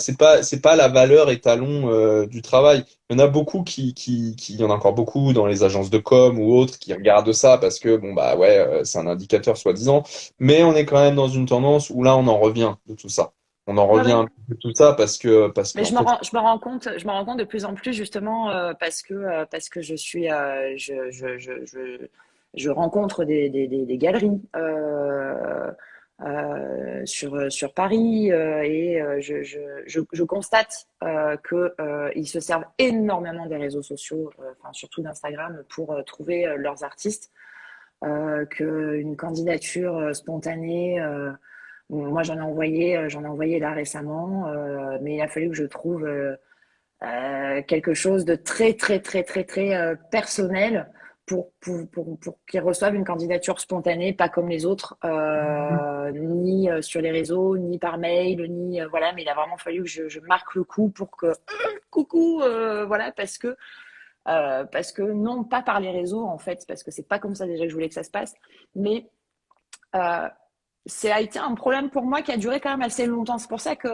la valeur étalon du travail. Il y en a beaucoup il y en a encore beaucoup dans les agences de com ou autres qui regardent ça parce que bon bah ouais, c'est un indicateur soi-disant. Mais on est quand même dans une tendance où là, on en revient de tout ça. On en Ouais, revient ouais. un peu de tout ça parce Mais qu'en fait je me rends compte de plus en plus justement parce que je rencontre des galeries sur Paris et je constate que ils se servent énormément des réseaux sociaux, enfin surtout d'Instagram pour trouver leurs artistes, qu'une candidature spontanée. Bon, moi, j'en ai envoyé là récemment, mais il a fallu que je trouve quelque chose de très personnel pour qu'ils reçoivent une candidature spontanée, pas comme les autres, ni sur les réseaux, ni par mail, ni voilà. Mais il a vraiment fallu que je marque le coup pour que coucou, voilà, parce que non, pas par les réseaux en fait, parce que c'est pas comme ça déjà que je voulais que ça se passe, mais ça a été un problème pour moi qui a duré quand même assez longtemps. C'est pour ça que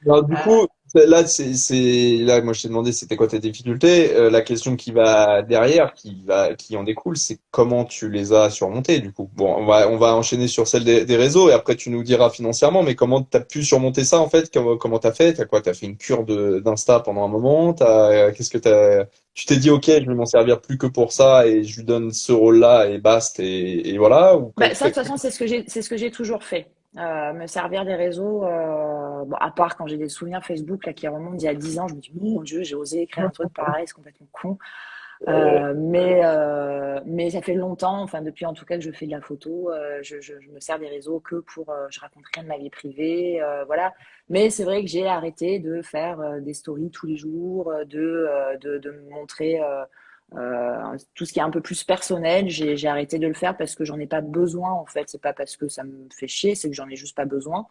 Alors, du Euh, coup, là, moi, je t'ai demandé c'était quoi tes difficultés. La question qui va derrière, qui en découle, c'est comment tu les as surmontées, du coup. Bon, on va enchaîner sur celle des réseaux et après tu nous diras financièrement, mais comment t'as pu surmonter ça, en fait? Comment t'as fait? T'as quoi? T'as fait une cure d'Insta pendant un moment? Qu'est-ce que tu t'es dit, OK, je vais m'en servir plus que pour ça et je lui donne ce rôle-là et basta et voilà, ou Bah, ça, de toute façon, c'est ce que j'ai toujours fait. Me servir des réseaux, bon, à part quand j'ai des souvenirs Facebook là, qui remontent d'il y a 10 ans, je me dis, mon Dieu, j'ai osé écrire un truc pareil, c'est complètement con. Mais ça fait longtemps, enfin depuis en tout cas que je fais de la photo, je me sers des réseaux que pour, je raconte rien de ma vie privée, voilà. Mais c'est vrai que j'ai arrêté de faire des stories tous les jours, de me montrer tout ce qui est un peu plus personnel. J'ai arrêté de le faire parce que j'en ai pas besoin en fait. C'est pas parce que ça me fait chier, c'est que j'en ai juste pas besoin.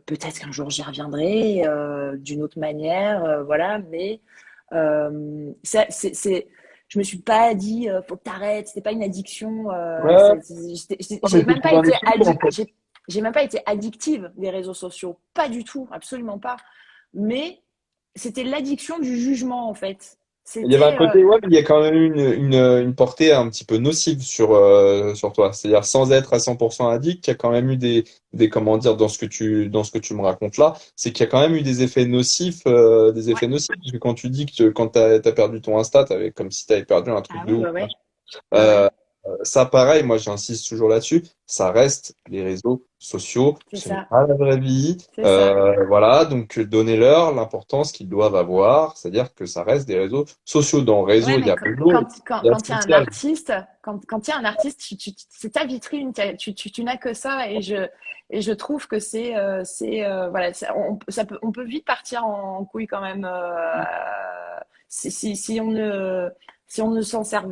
Peut-être qu'un jour j'y reviendrai d'une autre manière, voilà. Mais je me suis pas dit faut que t'arrêtes. C'était pas une addiction. ouais, non, mais J'ai faut même pas trouver un été équilibre, en fait. j'ai même pas été addictive des réseaux sociaux. Pas du tout, absolument pas. Mais c'était l'addiction du jugement en fait. Il y avait un C'était côté, ouais, mais il y a quand même une portée un petit peu nocive sur toi. C'est-à-dire, sans être à 100% addict, il y a quand même eu comment dire, dans ce que tu me racontes là, c'est qu'il y a quand même eu des ouais. effets nocifs. Parce que quand tu dis que quand t'as perdu ton Insta, comme si t'avais perdu un truc Ah de oui, ouf. ouais, ouais, ouais, Euh, ouais. Ça, pareil, moi j'insiste toujours là-dessus, ça reste les réseaux sociaux, C'est ce n'est ça, pas la vraie vie. c'est ça. Voilà, donc donnez-leur l'importance qu'ils doivent avoir, c'est-à-dire que ça reste des réseaux sociaux. Dans Ouais, réseau, il y mais a réseau, il y a quand il y a un social. artiste, quand il y a un artiste, c'est ta vitrine, tu n'as que ça, et je trouve que voilà, on peut vite partir en couille quand même, si on ne s'en sert.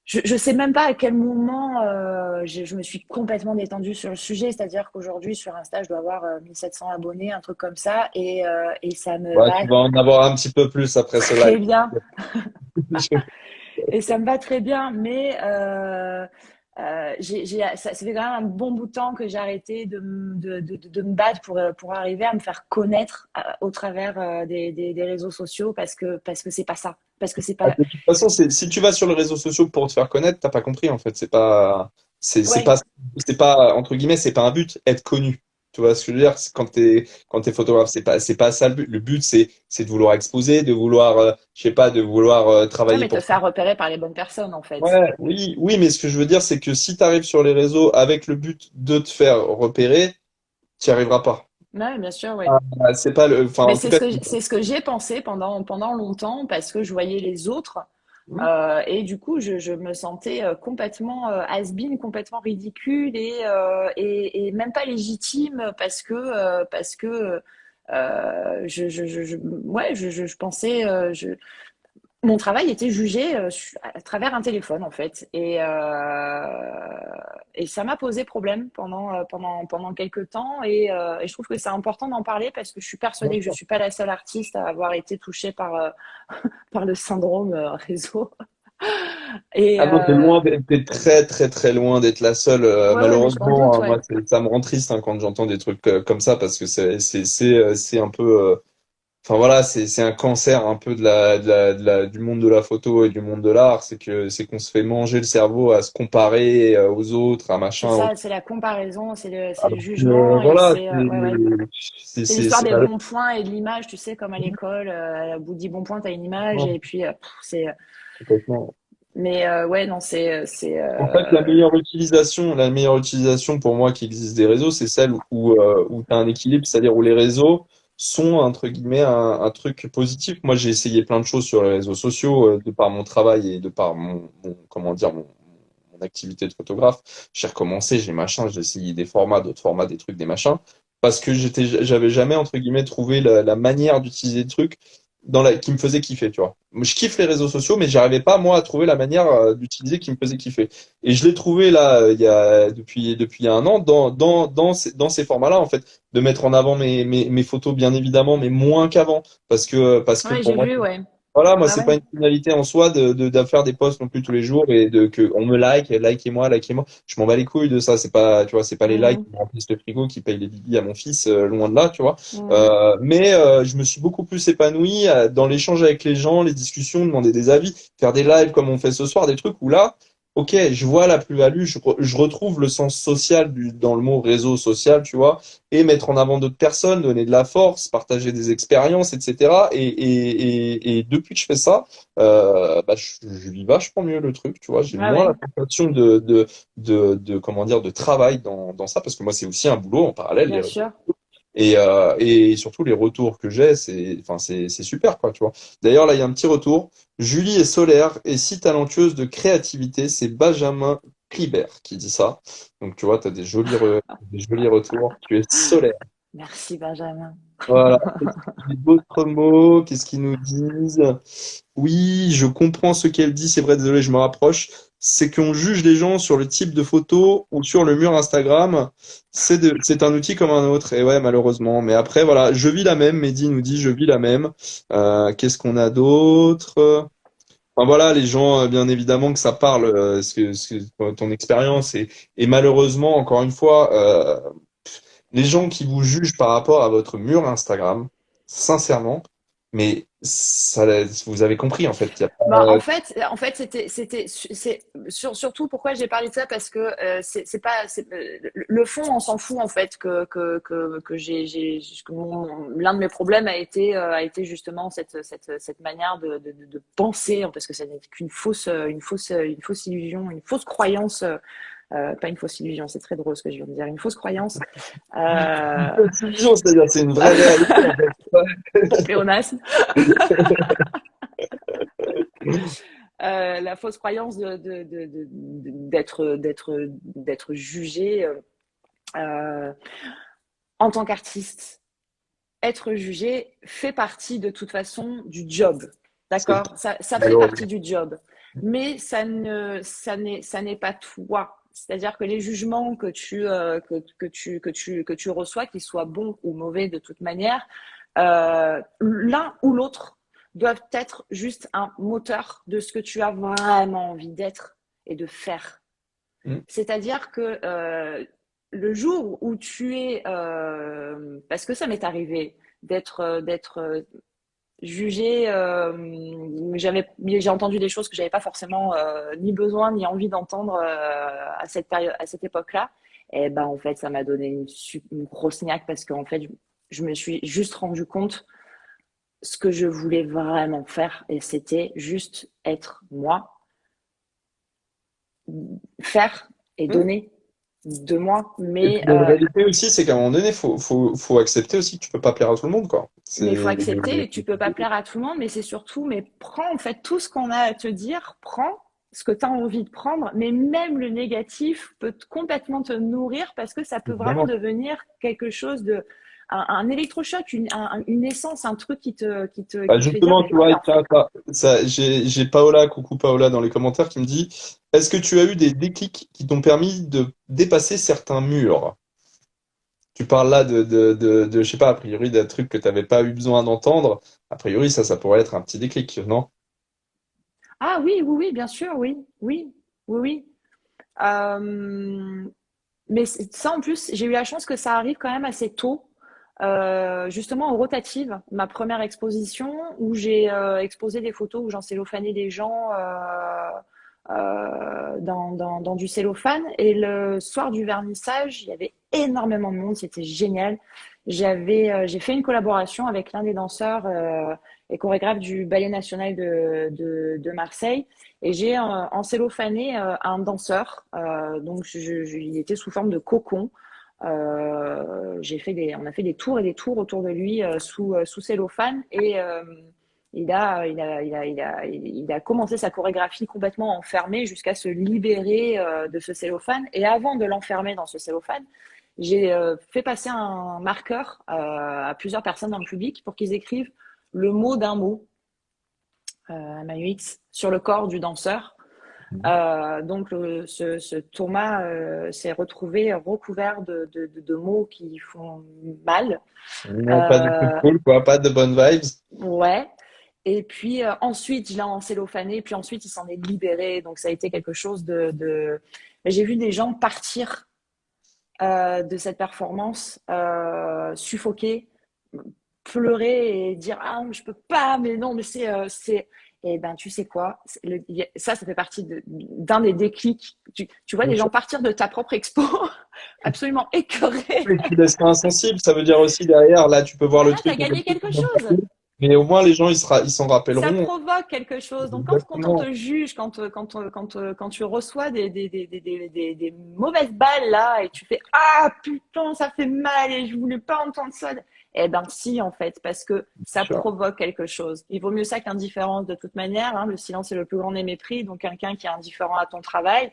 Je sais même pas à quel moment je me suis complètement détendue sur le sujet, c'est-à-dire qu'aujourd'hui sur Insta, je dois avoir 1700 abonnés, un truc comme ça, et ça me Ouais, va tu vas en avoir un petit peu plus après ce très live. bien. Et ça me va très bien, mais ça fait quand même un bon bout de temps que j'ai arrêté de me battre pour arriver à me faire connaître au travers des réseaux sociaux parce que c'est pas ça. Parce que c'est Ah, pas. de toute façon, si tu vas sur les réseaux sociaux pour te faire connaître, t'as pas compris en fait. C'est Ouais, pas, c'est pas entre guillemets, c'est pas un but, être connu. Tu vois ce que je veux dire? C'est quand t'es photographe, c'est pas ça le but. Le but, c'est de vouloir exposer, de vouloir, je sais pas, de vouloir ouais, travailler mais te pour. faire repérer par les bonnes personnes en fait. Ouais, oui, oui, mais ce que je veux dire, c'est que si tu arrives sur les réseaux avec le but de te faire repérer, tu n'y arriveras pas. Ouais, bien sûr, oui. Ah, c'est pas enfin, Mais en tout cas. c'est ce que j'ai pensé pendant longtemps parce que je voyais les autres. Hmm. Et du coup, je me sentais complètement has-been, complètement ridicule et même pas légitime parce que ouais, je pensais, mon travail était jugé à travers un téléphone en fait, et ça m'a posé problème pendant quelques temps, et je trouve que c'est important d'en parler parce que je suis persuadée que je suis pas la seule artiste à avoir été touchée par le syndrome réseau. Et Ah non, t'es très très très loin d'être la seule. ouais, ouais, mais je m'en doute, Malheureusement, ouais. moi, ça me rend triste quand j'entends des trucs comme ça parce que c'est un peu. Enfin voilà, c'est un cancer un peu du monde de la photo et du monde de l'art. C'est qu'on se fait manger le cerveau à se comparer aux autres, à C'est machin. ça, c'est la comparaison, c'est le Alors jugement, et voilà, ouais, ouais. C'est c'est l'histoire c'est des bons points et de l'image, tu sais, comme à l'école, à bout de 10 bons points, t'as une image, et puis complètement. mais ouais, non, En fait, la meilleure utilisation pour moi qui existe des réseaux, c'est celle où tu as un équilibre, c'est-à-dire où les réseaux sont, entre guillemets, un truc positif. Moi, j'ai essayé plein de choses sur les réseaux sociaux, de par mon travail et de par comment dire, mon activité de photographe. J'ai recommencé, j'ai machin, j'ai essayé des formats, d'autres formats, des trucs, des machins, parce que j'avais jamais, entre guillemets, trouvé la manière d'utiliser le truc qui me faisait kiffer, tu vois. Moi, je kiffe les réseaux sociaux, mais j'arrivais pas, moi, à trouver la manière d'utiliser qui me faisait kiffer. Et je l'ai trouvé là, depuis il y a un an, dans ces formats-là, en fait, de mettre en avant mes photos, bien évidemment, mais moins qu'avant. Parce que ouais, pour j'ai moi, vu, ouais. Voilà, moi, Ouais, c'est ouais. pas une finalité en soi de faire des posts non plus tous les jours et de que on me like, likez-moi, likez-moi. Je m'en bats les couilles de ça. C'est pas, tu vois, c'est pas les likes Mhm. qui me remplissent le frigo, qui payent les billets à mon fils, loin de là, tu vois. Mhm. Mais je me suis beaucoup plus épanoui dans l'échange avec les gens, les discussions, demander des avis, faire des lives comme on fait ce soir, des trucs où là, ok, je vois la plus-value, je retrouve le sens social dans le mot réseau social, tu vois, et mettre en avant d'autres personnes, donner de la force, partager des expériences, etc. Et depuis que je fais ça, bah, je vis vachement mieux le truc, tu vois. J'ai Ouais, moins la ouais, sensation comment dire, de travail dans ça, parce que moi, c'est aussi un boulot en parallèle, les bien réseaux. sûr. Et surtout, les retours que j'ai, enfin, c'est super, quoi, tu vois. D'ailleurs, là, il y a un petit retour. Julie est solaire et si talentueuse de créativité, c'est Benjamin Clibert qui dit ça. Donc, tu vois, tu as des jolis retours. Tu es solaire. Merci, Benjamin. Voilà. J'ai d'autres mots. Qu'est-ce qu'ils nous disent? Oui, je comprends ce qu'elle dit. C'est vrai, désolé, je me rapproche. C'est qu'on juge les gens sur le type de photo ou sur le mur Instagram. C'est un outil comme un autre. Et ouais, malheureusement. Mais après, voilà, je vis la même. Mehdi nous dit, je vis la même. Qu'est-ce qu'on a d'autre? Enfin, voilà, les gens, bien évidemment que ça parle, ton expérience et malheureusement, encore une fois, les gens qui vous jugent par rapport à votre mur Instagram, sincèrement, mais ça, vous avez compris en fait. Il y a Bah, pas, c'est surtout pourquoi j'ai parlé de ça parce que c'est pas le fond, on s'en fout en fait que l'un de mes problèmes a été justement cette manière de penser parce que ça n'est qu'une une fausse illusion, une fausse croyance. Pas une fausse illusion, c'est très drôle ce que je viens de dire, une fausse croyance, euh, c'est-à-dire c'est une vraie réalité en fait. pléonasme. La fausse croyance d'être jugé euh, en tant qu'artiste. Être jugé fait partie de toute façon du job. C'est le D'accord? cas, Ça fait partie malheureusement. du job. Mais ça n'est pas toi. C'est-à-dire que les jugements que tu reçois, qu'ils soient bons ou mauvais de toute manière, l'un ou l'autre doivent être juste un moteur de ce que tu as vraiment envie d'être et de faire. Mm. C'est-à-dire que le jour où tu es, parce que ça m'est arrivé d'être jugée, j'ai entendu des choses que j'avais pas forcément ni besoin ni envie d'entendre à cette période, à cette époque-là. Et ben en fait, ça m'a donné une grosse niaque parce qu'en fait, je me suis juste rendu compte ce que je voulais vraiment faire et c'était juste être moi, faire et Mm. donner de moi, Et puis, il y a une réalité aussi, c'est qu'à un moment donné, faut accepter aussi que tu peux pas plaire à tout le monde, quoi. mais il faut C'est, accepter, tu peux pas plaire à tout le monde, mais c'est surtout, mais prends en fait tout ce qu'on a à te dire, prends ce que tu as envie de prendre, mais même le négatif peut complètement te nourrir parce que ça peut vraiment évidemment. devenir quelque chose de, un électrochoc, une essence, un truc Bah, qui te fait dire, justement, mais tu vois, oui, en fait. j'ai Paola, coucou Paola dans les commentaires qui me dit, est-ce que tu as eu des déclics qui t'ont permis de dépasser certains murs? Tu parles là je sais pas, a priori, d'un truc que tu n'avais pas eu besoin d'entendre. A priori, ça pourrait être un petit déclic, non? Ah oui, oui, oui, bien sûr, oui, oui, oui, oui. Euh, Mais ça, en plus, j'ai eu la chance que ça arrive quand même assez tôt, justement aux rotatives, ma première exposition où j'ai exposé des photos où j'en cellophanais des gens dans du cellophane. Et le soir du vernissage, il y avait énormément de monde, c'était génial. J'ai fait une collaboration avec l'un des danseurs et chorégraphes du Ballet National de Marseille. Et j'ai encellophané un danseur, donc il était sous forme de cocon. On a fait des tours et des tours autour de lui sous cellophane et il a commencé sa chorégraphie complètement enfermée jusqu'à se libérer de ce cellophane. Et avant de l'enfermer dans ce cellophane, j'ai fait passer un marqueur à plusieurs personnes dans le public pour qu'ils écrivent le mot d'un mot à Manu X sur le corps du danseur. Donc ce Thomas s'est retrouvé recouvert de mots qui font mal. Pas de coup de cool, quoi, pas de bonnes vibes. Ouais. Et puis ensuite, je l'ai encellophané, puis ensuite, il s'en est libéré. Donc, ça a été quelque chose de... Mais j'ai vu des gens partir de cette performance, suffoquer, pleurer et dire ah je peux pas, mais non, mais c'est... Et ben tu sais quoi, ça fait partie d'un des déclics. Tu vois Bien des sûr. gens partir de ta propre expo absolument écœurés. Et tu laisses pas insensible, ça veut dire aussi derrière, là, tu peux voir Bah le là, tu as truc un peu gagné plus quelque comme ça, chose. mais au moins les gens, ils s'en Ça rappelleront. provoque quelque chose. Donc, quand on Exactement. te juge, quand tu reçois des mauvaises balles là, et tu fais ah putain, ça fait mal et je voulais pas entendre ça. Eh ben, si, en fait, parce que ça provoque quelque chose. Il vaut mieux ça qu'indifférence de toute manière. Hein. Le silence est le plus grand des mépris. Donc, quelqu'un qui est indifférent à ton travail,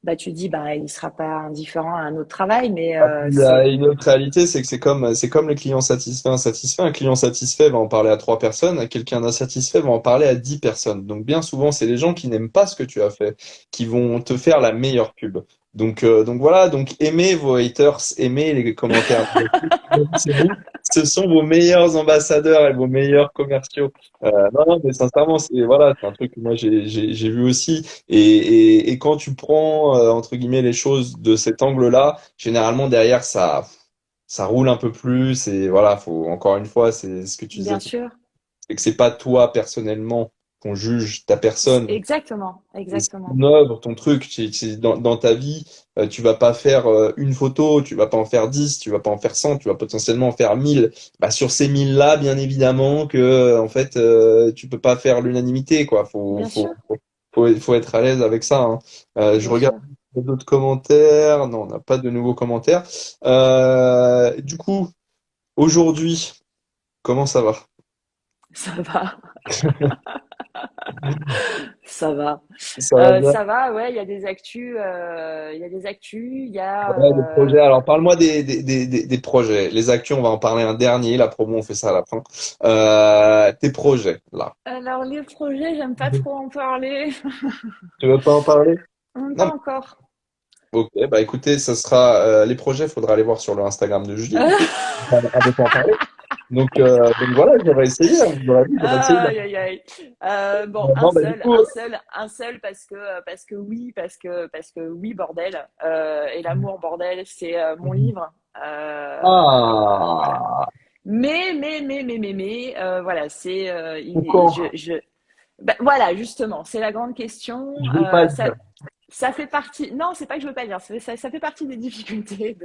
bah, tu dis, bah, il sera pas indifférent à un autre travail, mais Ah, puis il y a c'est une autre réalité, c'est que c'est comme les clients satisfaits, insatisfaits. Un client satisfait va en parler à 3 personnes, quelqu'un d'insatisfait va en parler à 10 personnes. Donc bien souvent, c'est les gens qui n'aiment pas ce que tu as fait qui vont te faire la meilleure pub. Donc voilà, donc aimez vos haters, aimez les commentaires négatifs. C'est vous, ce sont vos meilleurs ambassadeurs et vos meilleurs commerciaux. Non, non, mais sincèrement, voilà, c'est un truc que moi j'ai vu aussi. Et quand tu prends, entre guillemets, les choses de cet angle-là, généralement derrière, ça roule un peu plus. Et voilà, encore une fois, c'est ce que tu disais, bien sûr. c'est que c'est pas toi personnellement qu'on juge ta personne. Exactement, C'est exactement. ton œuvre, ton truc, dans ta vie, tu vas pas faire une photo, tu vas pas en faire 10, tu vas pas en faire 100, tu vas potentiellement en faire 1000. Bah, sur ces 1000 là, bien évidemment que en fait, tu peux pas faire l'unanimité, quoi. Bien sûr, Faut être à l'aise avec ça, hein. Je bien regarde sûr. d'autres commentaires. Non, on n'a pas de nouveaux commentaires. Du coup, aujourd'hui, comment ça va? Ça va, ça va. Ça va bien? Ça va, ouais, il y a des actus, il y a Ouais, des projets. Alors, parle-moi des projets. Les actus, on va en parler un dernier. La promo, on fait ça à la fin. Tes projets, là. alors les projets, j'aime pas trop en parler. Tu veux pas en parler? Pas Non. encore. Ok, bah écoutez, ça sera les projets. Faudra aller voir sur le Instagram de Julie, du coup. On va pas en parler. Donc voilà, j'aurais essayé, hein. J'aurais dit, j'aurais essayé. Aïe, aïe, aïe. Bon, Non, bah du coup. un seul parce que oui, bordel. Et l'amour, bordel, c'est mon livre. Voilà. Ah, Voilà, encore. bah, voilà, justement, c'est la grande question. Je veux pas le dire. Ça fait partie. Non, c'est pas que je veux pas le dire. Ça fait partie des difficultés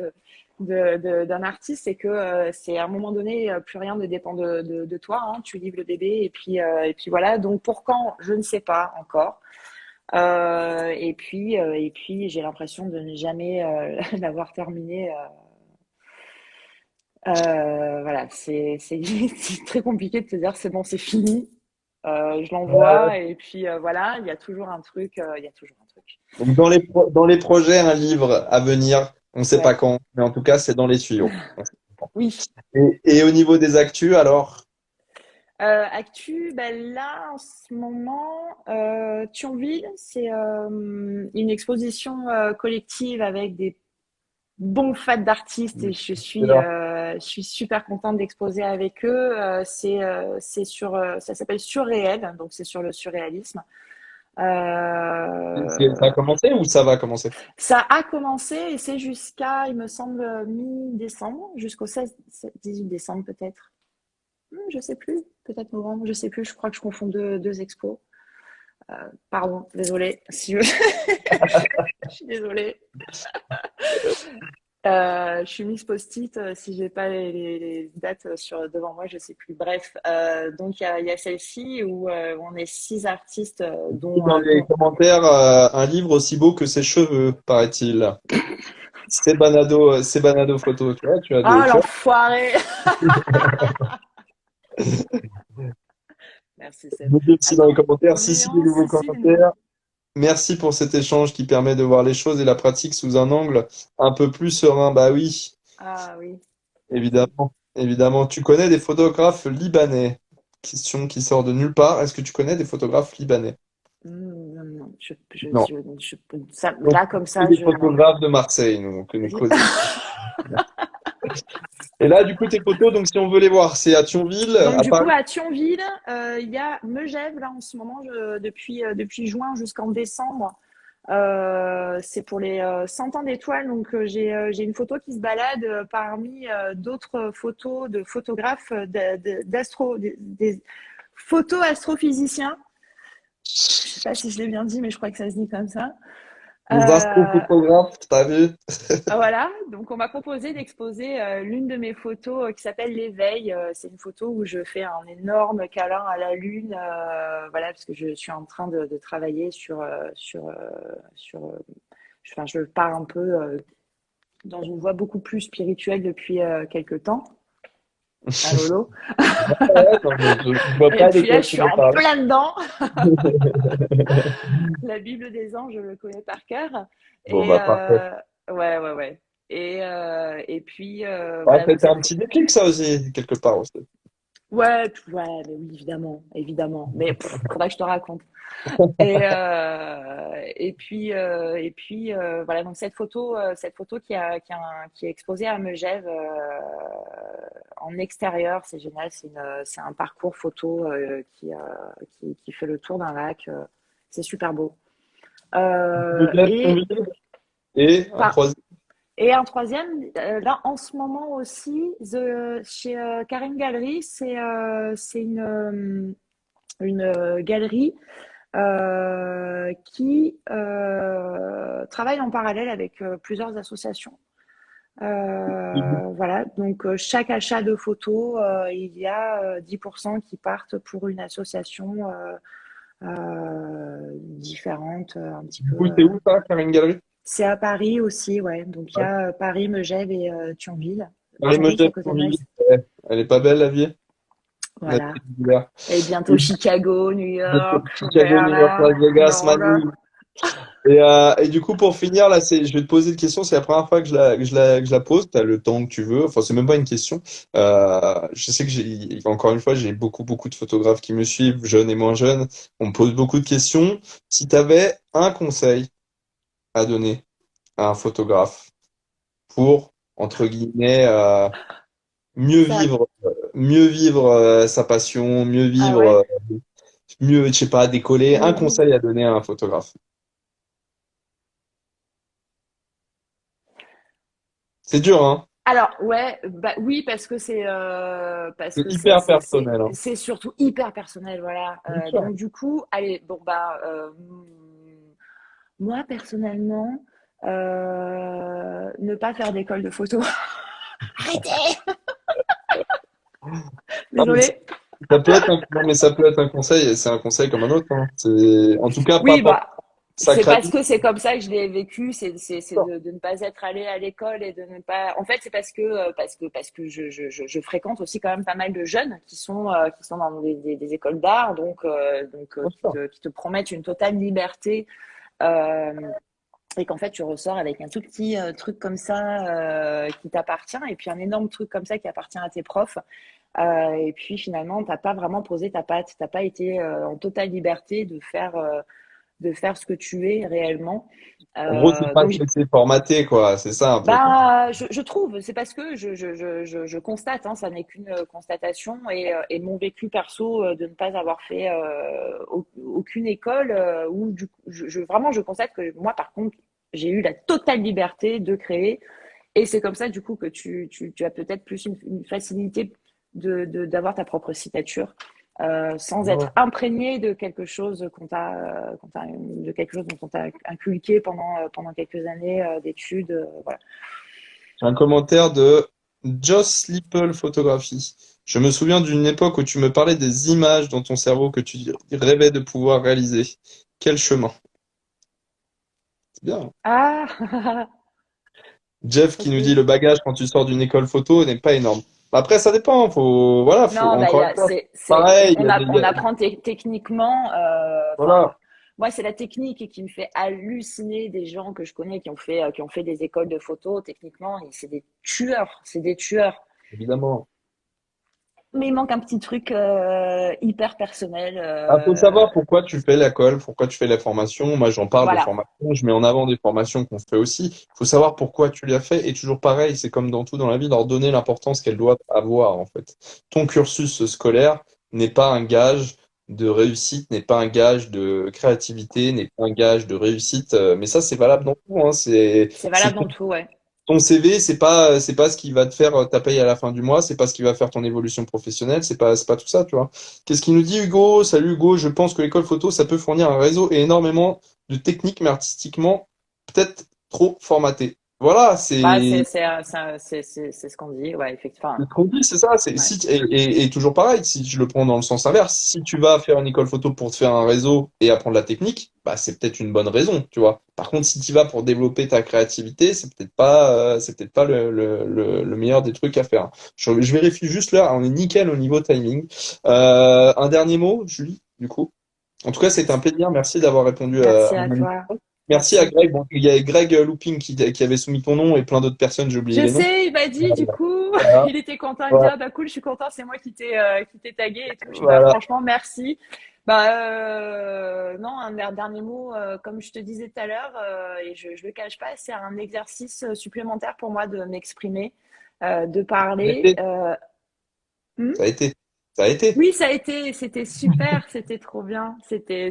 d'un artiste, c'est que c'est à un moment donné, plus rien ne dépend de toi. Hein. Tu livres le bébé et puis voilà. Donc pour quand, je ne sais pas encore. Et puis j'ai l'impression de ne jamais l'avoir terminé. Voilà, c'est très compliqué de te dire c'est bon, c'est fini. Je Ouais. l'envoie et puis voilà, il y a toujours un truc. Il y a toujours un truc. Donc dans les projets, un livre à venir, on ne sait pas Ouais. quand, mais en tout cas, c'est dans les tuyaux. Oui. Et au niveau des actus, alors, Actu, ben là en ce moment, Thionville, c'est une exposition collective avec des bons fans d'artistes et c'est là. je suis super contente d'exposer avec eux. Ça s'appelle Surréel, donc c'est sur le surréalisme. Ça a Euh, commencé ou ça va commencer? Ça a commencé et c'est jusqu'à, il me semble, mi-décembre, jusqu'au 18 décembre peut-être. Je sais plus, peut-être novembre, je sais plus. Je crois que je confonds deux expos. Pardon, désolée. Si je... je suis désolée. Je suis Miss Post-it. Si j'ai pas les dates devant moi, je sais plus. Bref, donc il y a celle-ci où on est 6 artistes, Dans les commentaires, un livre aussi beau que ses cheveux, paraît-il. C'est Banado Photo, tu vois, Ah, tu vois. l'enfoiré! Merci, Seb. Vous dites aussi dans les Attends, commentaires, si, des nuance, nouveaux Cécile, non? commentaires. Merci pour cet échange qui permet de voir les choses et la pratique sous un angle un peu plus serein. Bah oui, Ah oui, merci. évidemment, évidemment. Tu connais des photographes libanais? Question qui sort de nulle part. Est-ce que tu connais des photographes libanais? Non, non, Non. ça, Donc, là, comme que ça, des je, non. photographes de Marseille, nous, que nous connaissons. Et là, du coup, tes photos, donc si on veut les voir, c'est à Thionville, Donc, à du coup, Paris. à Thionville, il y a Megève, là, en ce moment, depuis juin jusqu'en décembre. C'est pour les 100 ans d'étoiles. Donc, j'ai une photo qui se balade parmi d'autres photos de photographes, des photos astrophysiciens. Je sais pas si je l'ai bien dit, mais je crois que ça se dit comme ça. Des Euh, astrophotographes, t'as vu? voilà, donc on m'a proposé d'exposer l'une de mes photos qui s'appelle L'éveil. C'est une photo où je fais un énorme câlin à la lune, voilà, parce que je suis en train de travailler enfin, je pars un peu dans une voie beaucoup plus spirituelle depuis quelques temps. Un lolo. Ouais, non, mais je vois Et pas de puis là, quoi je tu suis veux en parler. plein dedans. La Bible des anges, je le connais par cœur. Bon, Et bah, parfait. ouais, ouais, ouais. Et puis, Ouais, voilà, donc c'était cette un petit déclic, ça aussi, quelque part aussi. ouais, ouais, mais oui, évidemment, évidemment. Mais faudrait que je te raconte. Et puis, voilà. Donc cette photo qui est exposée à Megève en extérieur, c'est génial. C'est un parcours photo qui fait le tour d'un lac. C'est super beau. Le gars de Et Thionville et un par, troisième. et un troisième, là en ce moment aussi, chez Karine Galerie, c'est une galerie qui travaille en parallèle avec plusieurs associations. Voilà, donc chaque achat de photos, il y a 10% qui partent pour une association différente, un petit Du peu. coup, c'est où ça, Karine Galerie? C'est à Paris aussi, ouais. Donc il y Ouais. a Paris, Megève et Thionville. Paris Thionville, c'est à Megève, côté de Thionville. Metz. Ouais. Elle est pas belle, la vie? La vie Voilà. est bizarre. Et bientôt Chicago, New York, Chicago, New York, Berlin, Las Vegas, Londres. Manu. Et du coup, pour finir, là, je vais te poser une question. C'est la première fois que je la pose. Tu as le temps que tu veux. Enfin, c'est même pas une question. Je sais que encore une fois, j'ai beaucoup de photographes qui me suivent, jeunes et moins jeunes. On me pose beaucoup de questions. Si tu avais un conseil à donner à un photographe pour, entre guillemets, Ça, mieux vivre sa passion, mieux ah vivre, ouais. mieux, je sais pas, décoller, un Mhm. conseil à donner à un photographe. C'est dur, hein? Alors ouais, bah oui parce C'est que hyper personnel, hein. c'est surtout hyper personnel, voilà. Bien sûr. Donc du coup, allez, bon bah moi personnellement, ne pas faire d'école de photo. Arrêtez. Ah, mais Désolée. ça peut être non, mais ça peut être un conseil, et c'est un conseil comme un autre, hein. En tout cas, pas Oui, pour bah c'est parce sacralisme. que c'est comme ça que je l'ai vécu, c'est de ne pas être allé à l'école et de ne pas. En fait, c'est parce que je fréquente aussi quand même pas mal de jeunes qui sont dans des écoles d'art, donc Bien sûr. qui te promettent une totale liberté euh, et qu'en fait tu ressors avec un tout petit truc comme ça qui t'appartient et puis un énorme truc comme ça qui appartient à tes profs. Et puis finalement, t'as pas vraiment posé ta patte, t'as pas été en totale liberté de faire ce que tu es réellement. En gros, c'est pas Donc, se laisser formater, quoi. C'est ça un peu. bah, je trouve, c'est parce que je constate, hein, ça n'est qu'une constatation, et mon vécu perso de ne pas avoir fait aucune école, où vraiment je constate que moi, par contre, j'ai eu la totale liberté de créer, et c'est comme ça du coup que tu as peut-être plus une facilité d'avoir ta propre signature. Sans Ouais. être imprégné de quelque chose de quelque chose dont on t'a inculqué pendant quelques années d'études, voilà. J'ai un commentaire de Joss Little Photography. Je me souviens d'une époque où tu me parlais des images dans ton cerveau que tu rêvais de pouvoir réaliser. Quel chemin? C'est bien, hein. Ah, Jeff qui nous dit ok. le bagage quand tu sors d'une école photo n'est pas énorme. Après, ça dépend. Voilà, Non, bah, encore une fois, pareil, on apprend techniquement. Enfin, voilà, moi, c'est la technique qui me fait halluciner des gens que je connais qui ont fait des écoles de photo. Techniquement, et c'est des tueurs, c'est des tueurs. évidemment. Mais il manque un petit truc hyper personnel. Faut savoir pourquoi tu fais la colle, pourquoi tu fais la formation. Moi, j'en parle de Voilà. formation, je mets en avant des formations qu'on fait aussi. Il faut savoir pourquoi tu l'as fait. Et toujours pareil, c'est comme dans tout dans la vie, leur donner l'importance qu'elles doivent avoir, en fait. Ton cursus scolaire n'est pas un gage de réussite, n'est pas un gage de créativité, n'est pas un gage de réussite. Mais ça, c'est valable dans tout, hein. C'est C'est valable dans tout, ouais. ton CV, c'est pas ce qui va te faire ta paye à la fin du mois, c'est pas ce qui va faire ton évolution professionnelle, c'est pas tout ça, tu vois. Qu'est-ce qu'il nous dit, Hugo? Salut, Hugo. Je pense que l'école photo, ça peut fournir un réseau et énormément de techniques, mais artistiquement, peut-être trop formaté. Voilà, Bah, c'est c'est ce qu'on dit, ouais, effectivement. le produit, c'est ça. C'est Ouais. et toujours pareil. Si je le prends dans le sens inverse, si tu vas faire une école photo pour te faire un réseau et apprendre la technique, bah c'est peut-être une bonne raison, tu vois. Par contre, si tu vas pour développer ta créativité, c'est peut-être pas le meilleur des trucs à faire. Je vérifie juste là. On est nickel au niveau timing. Un dernier mot, Julie, du coup. En tout cas, c'était un plaisir. Merci d'avoir répondu Merci à à mon toi. invitation. Merci à Merci. Greg. Bon, il y a Greg Looping qui avait soumis ton nom et plein d'autres personnes, j'ai oublié Je les noms. sais, il m'a dit, du coup, Voilà. il était content, il me dit, Voilà. ah bah cool, je suis content, c'est moi qui t'ai tagué et tout. Je dis, bah Voilà. franchement, merci. Bah non, un dernier mot, comme je te disais tout à l'heure, et je le cache pas, c'est un exercice supplémentaire pour moi de m'exprimer, de Ça a parler. été. Hmm. Ça a été. Ça a été. Oui, ça a été, c'était super, c'était trop bien, c'était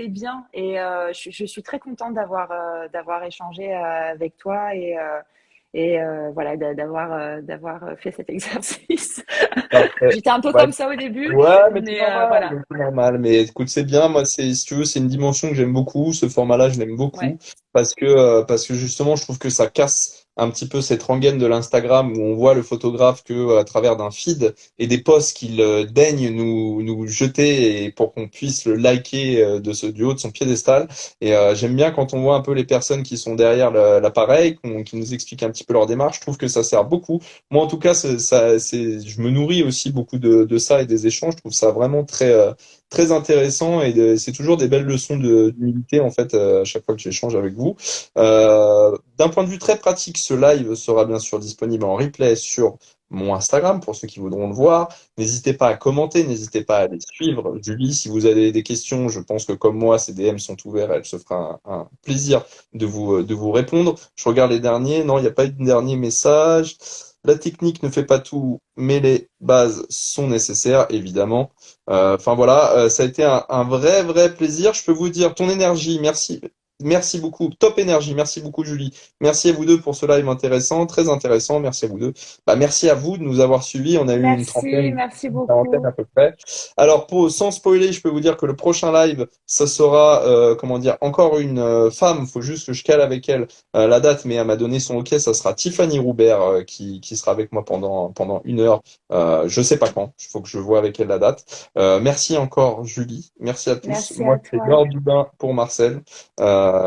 bien, et je suis très contente d'avoir échangé avec toi et voilà d'avoir fait cet exercice. Parfait. J'étais un peu Ouais, comme ça au début, ouais, mais c'est mais normal, voilà, c'est normal. Mais écoute, c'est bien. Moi, si tu veux, c'est une dimension que j'aime beaucoup. Ce format-là, je l'aime beaucoup ouais, parce que justement, je trouve que ça casse un petit peu cette rengaine de l'Instagram où on voit le photographe que à travers d'un feed et des posts qu'il daigne nous jeter et pour qu'on puisse le liker du haut de son piédestal. Et j'aime bien quand on voit un peu les personnes qui sont derrière l'appareil, qui nous expliquent un petit peu leur démarche. Je trouve que ça sert beaucoup. Moi, en tout cas, je me nourris aussi beaucoup de ça et des échanges. Je trouve ça vraiment très intéressant et c'est toujours des belles leçons d'humilité en fait à chaque fois que j'échange avec vous. D'un point de vue très pratique, ce live sera bien sûr disponible en replay sur mon Instagram pour ceux qui voudront le voir. N'hésitez pas à commenter, n'hésitez pas à aller suivre Julie. Si vous avez des questions, je pense que comme moi, ces DM sont ouverts. Elle se fera un plaisir de vous répondre. Je regarde les derniers. Non, il n'y a pas eu de dernier message. La technique ne fait pas tout, mais les bases sont nécessaires, évidemment. Enfin voilà, ça a été un vrai plaisir. Je peux vous dire, ton énergie, merci, merci beaucoup, top énergie, merci beaucoup Julie. Merci à vous deux pour ce live intéressant, très intéressant. Merci à vous deux. Bah, merci à vous de nous avoir suivis. On a eu une merci, trentaine, merci une quarantaine à beaucoup. peu près. Alors, sans spoiler, je peux vous dire que le prochain live, ça sera, comment dire, encore une femme. Faut juste que je cale avec elle la date, mais elle m'a donné son OK. Ça sera Tiffany Roubert qui sera avec moi pendant une heure. Je sais pas quand. Il faut que je vois avec elle la date. Merci encore, Julie. Merci à tous. Merci Moi, à c'est toi. l'heure du bain pour Marcel. Donc,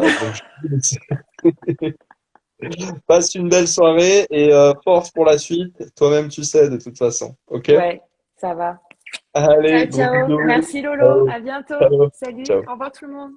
passe une belle soirée et force pour la suite. Toi-même, tu sais, de toute façon. OK? Ouais, ça va. Allez, Ciao, gros ciao. bisous. Merci Lolo. Ciao. À bientôt. Ciao. Salut. Ciao. Au revoir tout le monde.